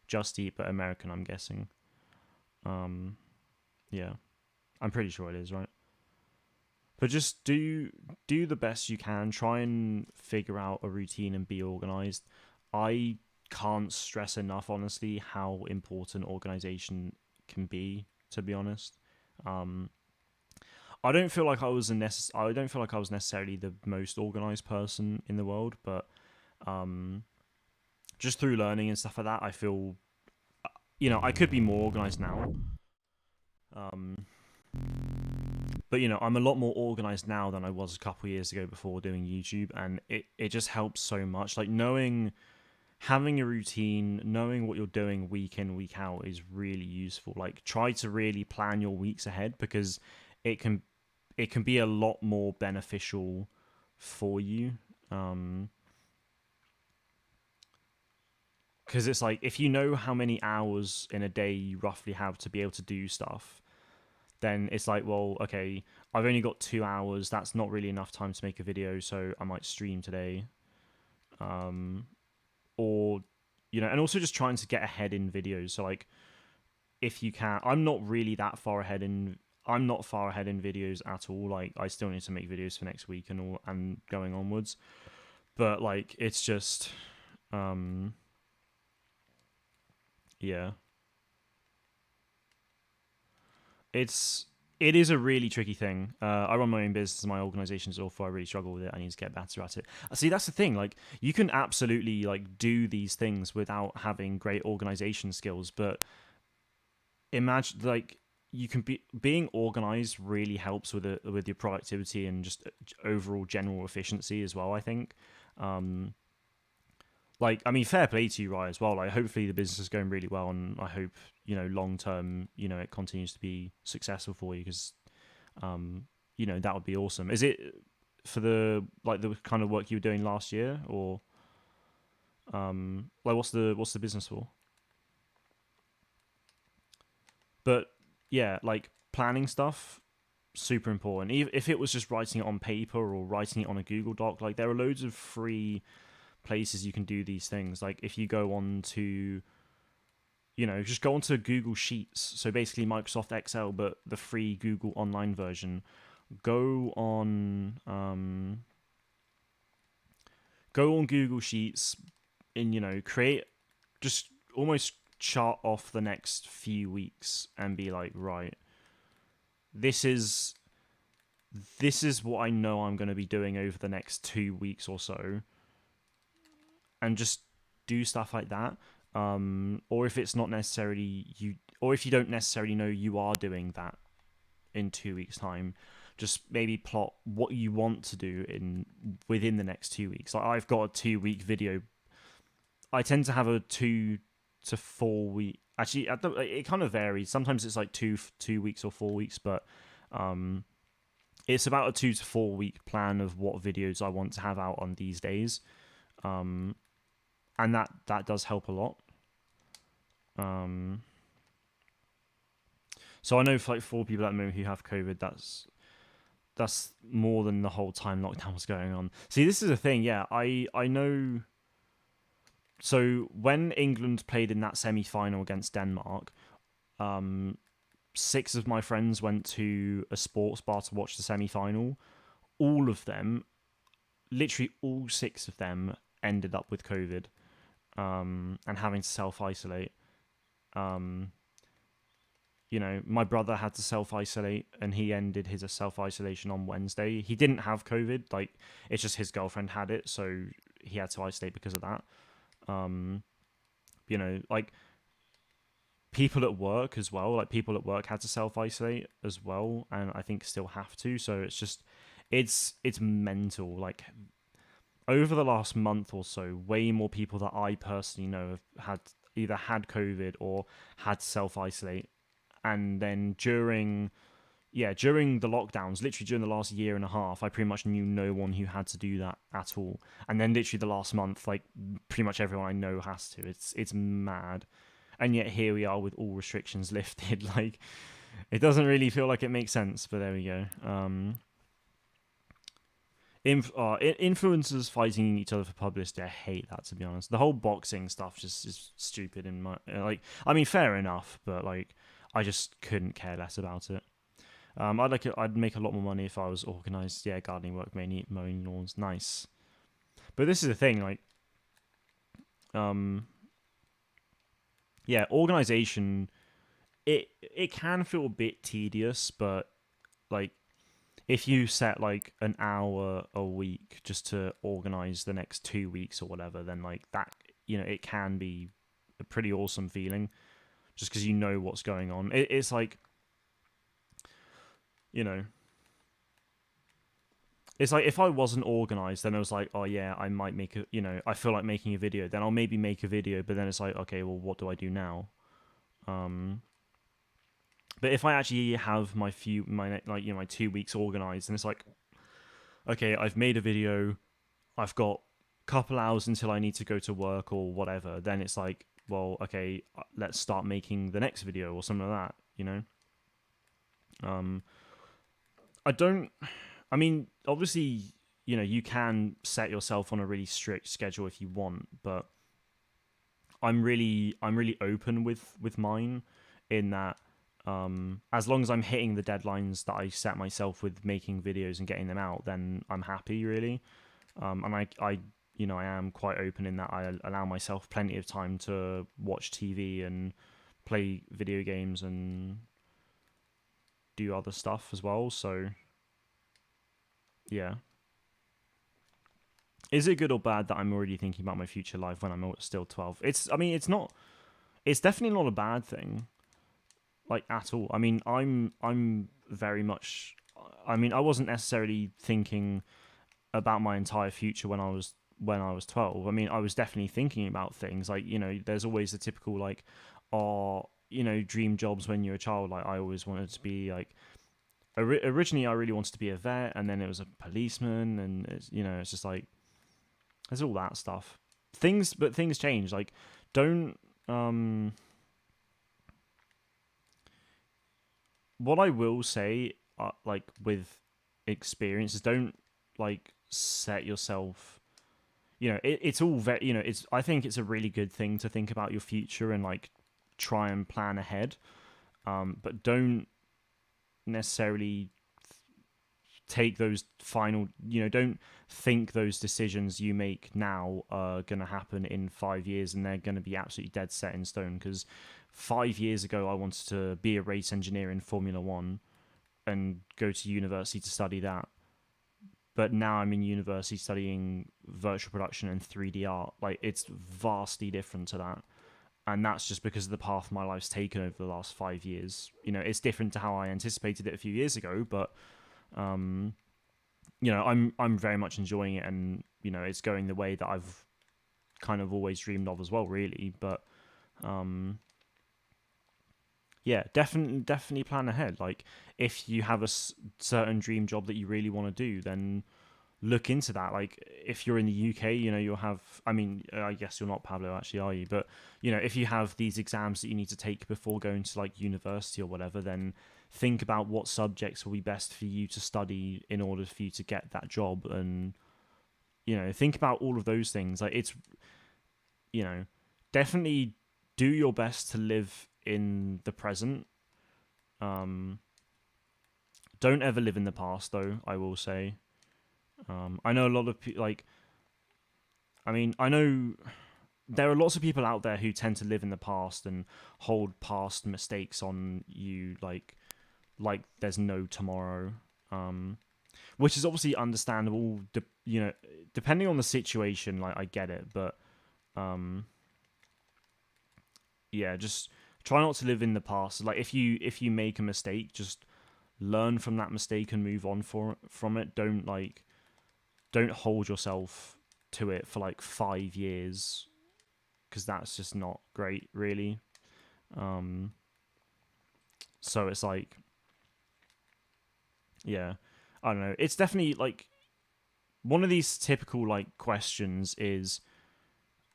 Just Eat, but American, I'm guessing. Yeah. I'm pretty sure it is, right? But just do the best you can. Try and figure out a routine and be organized. I can't stress enough, honestly, how important organization can be. To be honest, I don't feel like I don't feel like I was necessarily the most organized person in the world, but just through learning and stuff like that, I feel I could be more organized now. Um, But I'm a lot more organized now than I was a couple of years ago before doing YouTube, and it just helps so much. Like, having a routine, knowing what you're doing week in, week out is really useful. Like, try to really plan your weeks ahead, because it can be a lot more beneficial for you. Because it's like, if you know how many hours in a day you roughly have to be able to do stuff, then it's like, well, okay, I've only got 2 hours. That's not really enough time to make a video, so I might stream today. Or, and also just trying to get ahead in videos. So, like, if you can, I'm not far ahead in videos at all. Like, I still need to make videos for next week and all, and going onwards. But, like, it's just, yeah. It is a really tricky thing. I run my own business, my organization is awful. I really struggle with it. I need to get better at it. See, that's the thing. Like, you can absolutely, like, do these things without having great organization skills, but imagine, like, you can being organized really helps with your productivity and just overall general efficiency as well, I think. Like, I mean, fair play to you, Ryan, as well. Like, hopefully the business is going really well, and I hope long term, it continues to be successful for you, because that would be awesome. Is it for the kind of work you were doing last year, or like, what's the business for? But yeah, like, planning stuff, super important. If it was just writing it on paper or writing it on a Google Doc, like, there are loads of free places you can do these things. Like, if you go on to just go onto Google Sheets, so basically Microsoft Excel, but the free Google Online version. Go on Google Sheets, and create, just almost chart off the next few weeks and be like, right, this is what I know I'm going to be doing over the next 2 weeks or so, and just do stuff like that. Or if it's not necessarily or if you don't necessarily know you are doing that in 2 weeks' time, just maybe plot what you want to do in within the next 2 weeks. Like I've got a 2 week video. I tend to have a 2 to 4 week. Actually, it kind of varies. Sometimes it's like 2 weeks or 4 weeks, but it's about a 2 to 4 week plan of what videos I want to have out on these days, and that does help a lot. So I know for like 4 people at the moment who have COVID, that's more than the whole time lockdown was going on. See, this is a thing. Yeah, I know. So when England played in that semi-final against Denmark, 6 of my friends went to a sports bar to watch the semi-final. All of them, literally all 6 of them, ended up with COVID, and having to self-isolate. My brother had to self-isolate, and he ended his self-isolation on Wednesday. He didn't have COVID, like, it's just his girlfriend had it, so he had to isolate because of that. Like, people at work as well, like, people at work had to self-isolate as well, and I think still have to, so it's just, it's mental. Like, over the last month or so, way more people that I personally know have either had COVID or had to self-isolate. And then during the lockdowns, literally during the last year and a half, I pretty much knew no one who had to do that at all. And then literally the last month, like, pretty much everyone I know has to. It's mad. And yet here we are with all restrictions lifted. Like, it doesn't really feel like it makes sense, but there we go. Influencers fighting each other for publicity, I hate that, to be honest. The whole boxing stuff just is stupid in my, like, I mean, fair enough, but, like, I just couldn't care less about it. I'd make a lot more money if I was organised. Yeah, gardening work, mainly mowing lawns, nice. But this is the thing, like, organisation. It can feel a bit tedious, but, like, if you set like an hour a week just to organise the next 2 weeks or whatever, then, like, that, it can be a pretty awesome feeling. Just because you know what's going on. It's like, it's like if I wasn't organised, then I was like, oh yeah, I might make I feel like making a video. Then I'll maybe make a video, but then it's like, okay, well, what do I do now? But if I actually have my 2 weeks organised, and it's like, okay, I've made a video, I've got a couple hours until I need to go to work or whatever, then it's like, well, okay, let's start making the next video or something like that, I mean, obviously, you can set yourself on a really strict schedule if you want, but I'm really open with mine, in that, as long as I'm hitting the deadlines that I set myself with making videos and getting them out, then I'm happy, really. And I am quite open in that I allow myself plenty of time to watch TV and play video games and do other stuff as well. So, yeah. Is it good or bad that I'm already thinking about my future life when I'm still 12? It's definitely not a bad thing, like, at all. I mean, I'm very much, I wasn't necessarily thinking about my entire future when I was 12. I mean, I was definitely thinking about things like, there's always the typical, like, dream jobs when you're a child. Like, I always wanted to be, like, originally I really wanted to be a vet, and then it was a policeman, and it's just like, there's all that stuff. But things change. Like, don't, what I will say, like, with experience, is don't, like, set yourself, it's all very, I think it's a really good thing to think about your future and, like, try and plan ahead, but don't necessarily take those final, don't think those decisions you make now are going to happen in 5 years and they're going to be absolutely dead set in stone. Because 5 years ago I wanted to be a race engineer in Formula 1 and go to university to study that, but now I'm in university studying virtual production and 3D art. Like, it's vastly different to that. And that's just because of the path my life's taken over the last 5 years. It's different to how I anticipated it a few years ago, but I'm very much enjoying it, and it's going the way that I've kind of always dreamed of as well, really. But um, yeah, definitely plan ahead. Like, if you have a certain dream job that you really want to do, then look into that. Like, if you're in the UK, you'll have. I mean, I guess you're not Pablo, actually, are you? But if you have these exams that you need to take before going to like university or whatever, then think about what subjects will be best for you to study in order for you to get that job, and think about all of those things. Like, it's you know, definitely do your best to live in the present. Um, don't ever live in the past, though. I will say. I know a lot of people. Like, I mean, I know there are lots of people out there who tend to live in the past and hold past mistakes on you, like there's no tomorrow. Which is obviously understandable. Depending on the situation, like I get it, but yeah, just try not to live in the past. Like, if you make a mistake, just learn from that mistake and move on from it. Don't hold yourself to it for like 5 years, because that's just not great, really. So it's like, yeah, I don't know. It's definitely like one of these typical like questions is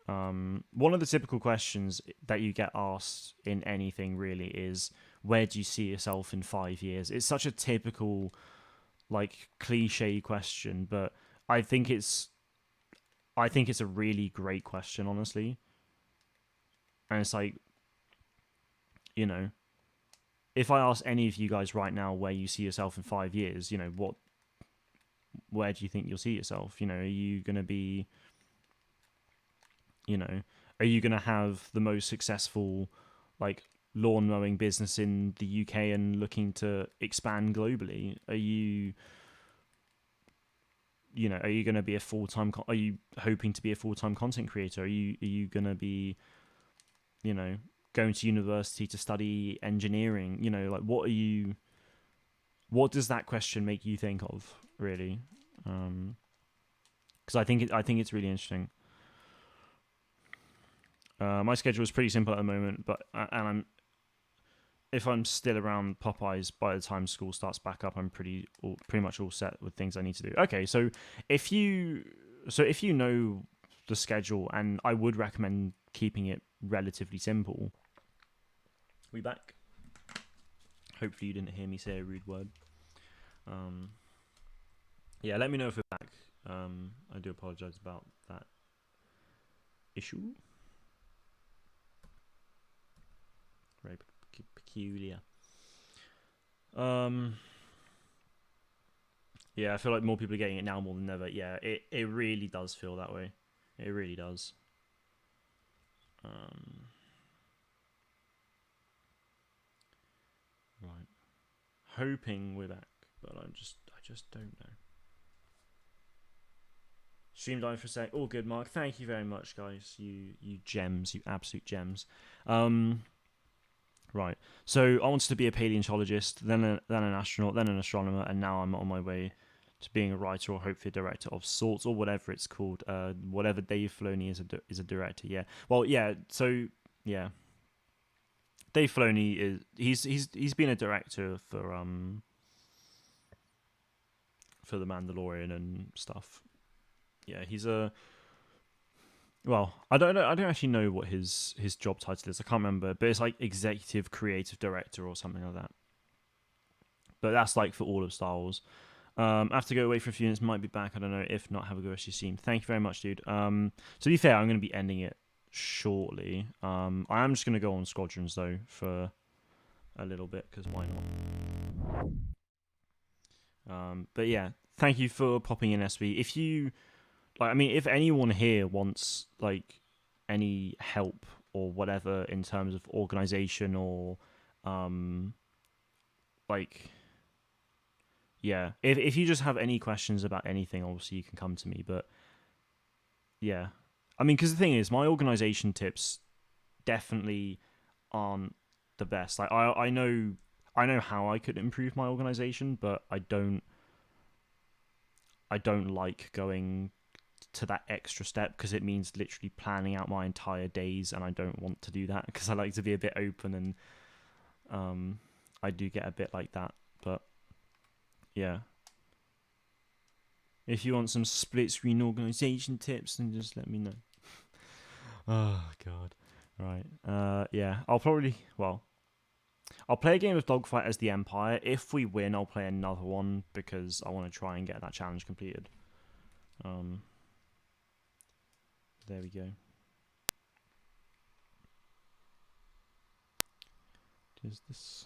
one of the typical questions that you get asked in anything really is, where do you see yourself in 5 years? It's such a typical like cliche question, but I think it's a really great question, honestly. And it's like, you know, if I ask any of you guys right now where you see yourself in 5 years, where do you think you'll see yourself? Are you gonna be, are you gonna have the most successful like lawn mowing business in the UK and looking to expand globally? Are you going to be a full-time are you hoping to be a full-time content creator? Are you going to be going to university to study engineering? Like, what does that question make you think of, really? Because I think it's really interesting. My schedule is pretty simple at the moment, but if I'm still around Popeyes by the time school starts back up, I'm pretty much all set with things I need to do. Okay, so if you know the schedule, and I would recommend keeping it relatively simple. We back? Hopefully you didn't hear me say a rude word. Yeah, let me know if we're back. I do apologize about that issue. Very peculiar. Yeah, I feel like more people are getting it now more than ever. Yeah, it really does feel that way. It really does. Right. Hoping we're back, but I just don't know. Stream dive for a sec. All good, Mark. Thank you very much, guys. You gems, you absolute gems. Right. So I wanted to be a paleontologist, then an astronaut, then an astronomer, and now I'm on my way to being a writer or hopefully a director of sorts, or whatever it's called. Whatever Dave Filoni is a director. Yeah. Well, yeah. So yeah, Dave Filoni he's been a director for The Mandalorian and stuff. Yeah, he's a. Well, I don't know. I don't actually know what his job title is. I can't remember, but it's like executive creative director or something like that. But that's like for all of Star Wars. I have to go away for a few minutes. Might be back. I don't know. If not, have a good rest of your stream. Thank you very much, dude. To be fair, I'm going to be ending it shortly. I am just going to go on Squadrons though for a little bit, because why not? But yeah, thank you for popping in, SB. If you like, I mean, if anyone here wants like any help or whatever in terms of organization or like, yeah, if you just have any questions about anything, obviously you can come to me. But yeah, I mean, because the thing is, my organization tips definitely aren't the best. Like, I know how I could improve my organization, but I don't I don't like going to that extra step because it means literally planning out my entire days, and I don't want to do that because I like to be a bit open, and I do get a bit like that. But yeah, if you want some split screen organization tips, then just let me know. Oh god. Right. Yeah, I'll play a game of Dogfight as the Empire. If we win, I'll play another one because I want to try and get that challenge completed. There we go. Is this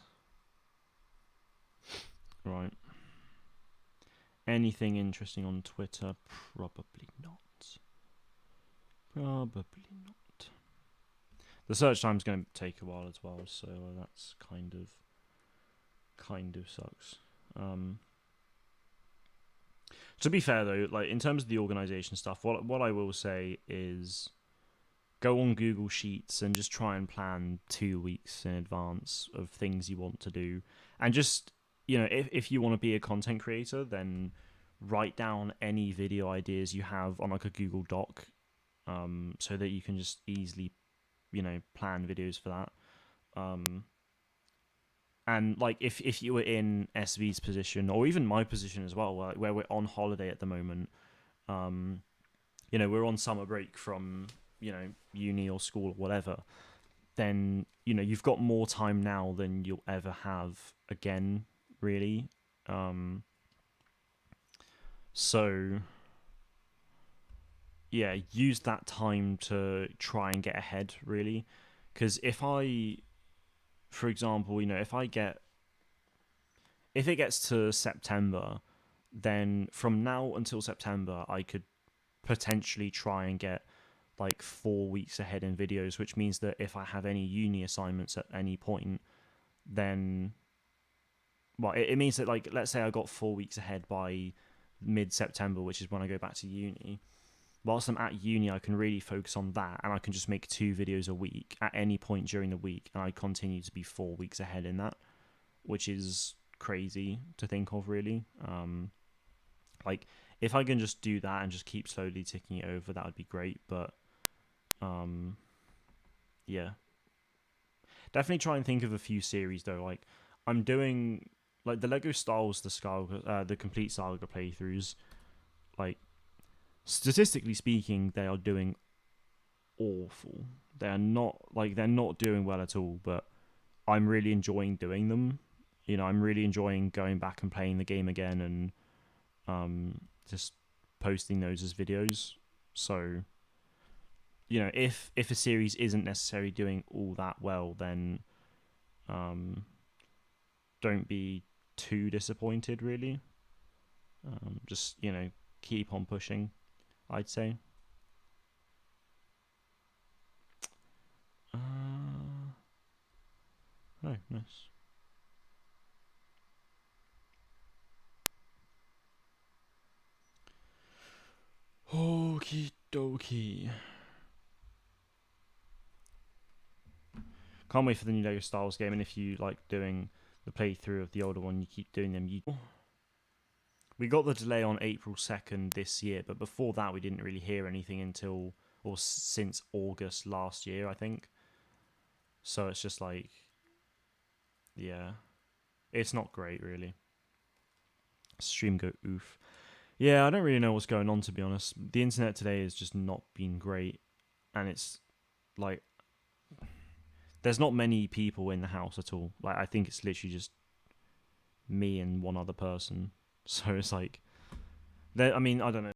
right? Anything interesting on Twitter? Probably not. Probably not. The search time's going to take a while as well, so that's kind of sucks. To be fair though, like in terms of the organization stuff, what I will say is go on Google Sheets and just try and plan 2 weeks in advance of things you want to do, and just, you know, if you want to be a content creator, then write down any video ideas you have on like a Google Doc, so that you can just easily, you know, plan videos for that. And like if you were in SV's position, or even my position as well, where we're on holiday at the moment, you know, we're on summer break from, you know, uni or school or whatever, then, you know, you've got more time now than you'll ever have again, really. So yeah, use that time to try and get ahead, really. Because for example, you know, if it gets to September, then from now until September, I could potentially try and get like 4 weeks ahead in videos, which means that if I have any uni assignments at any point, then, well, it means that, like, let's say I got 4 weeks ahead by mid-September, which is when I go back to uni. Whilst I'm at uni, I can really focus on that, and I can just make 2 videos a week at any point during the week, and I continue to be 4 weeks ahead in that, which is crazy to think of, really. Like, if I can just do that and just keep slowly ticking it over, that would be great. But yeah, definitely try and think of a few series though. Like, I'm doing like the Lego Star Wars the complete saga playthroughs. Like, statistically speaking, they are doing awful. They're not doing well at all. But I'm really enjoying doing them. You know, I'm really enjoying going back and playing the game again, and just posting those as videos. So, you know, if a series isn't necessarily doing all that well, then don't be too disappointed, really. Just, you know, keep on pushing, I'd say. Oh, nice. Okie dokie. Can't wait for the new Lego Star Wars game, and if you like doing the playthrough of the older one, you keep doing them. We got the delay on April 2nd this year, but before that we didn't really hear anything until, or since August last year, I think. So it's just like, yeah, it's not great, really. Stream go oof. Yeah, I don't really know what's going on, to be honest. The internet today has just not been great, and it's like there's not many people in the house at all. Like, I think it's literally just me and one other person. So it's like, I mean, I don't know.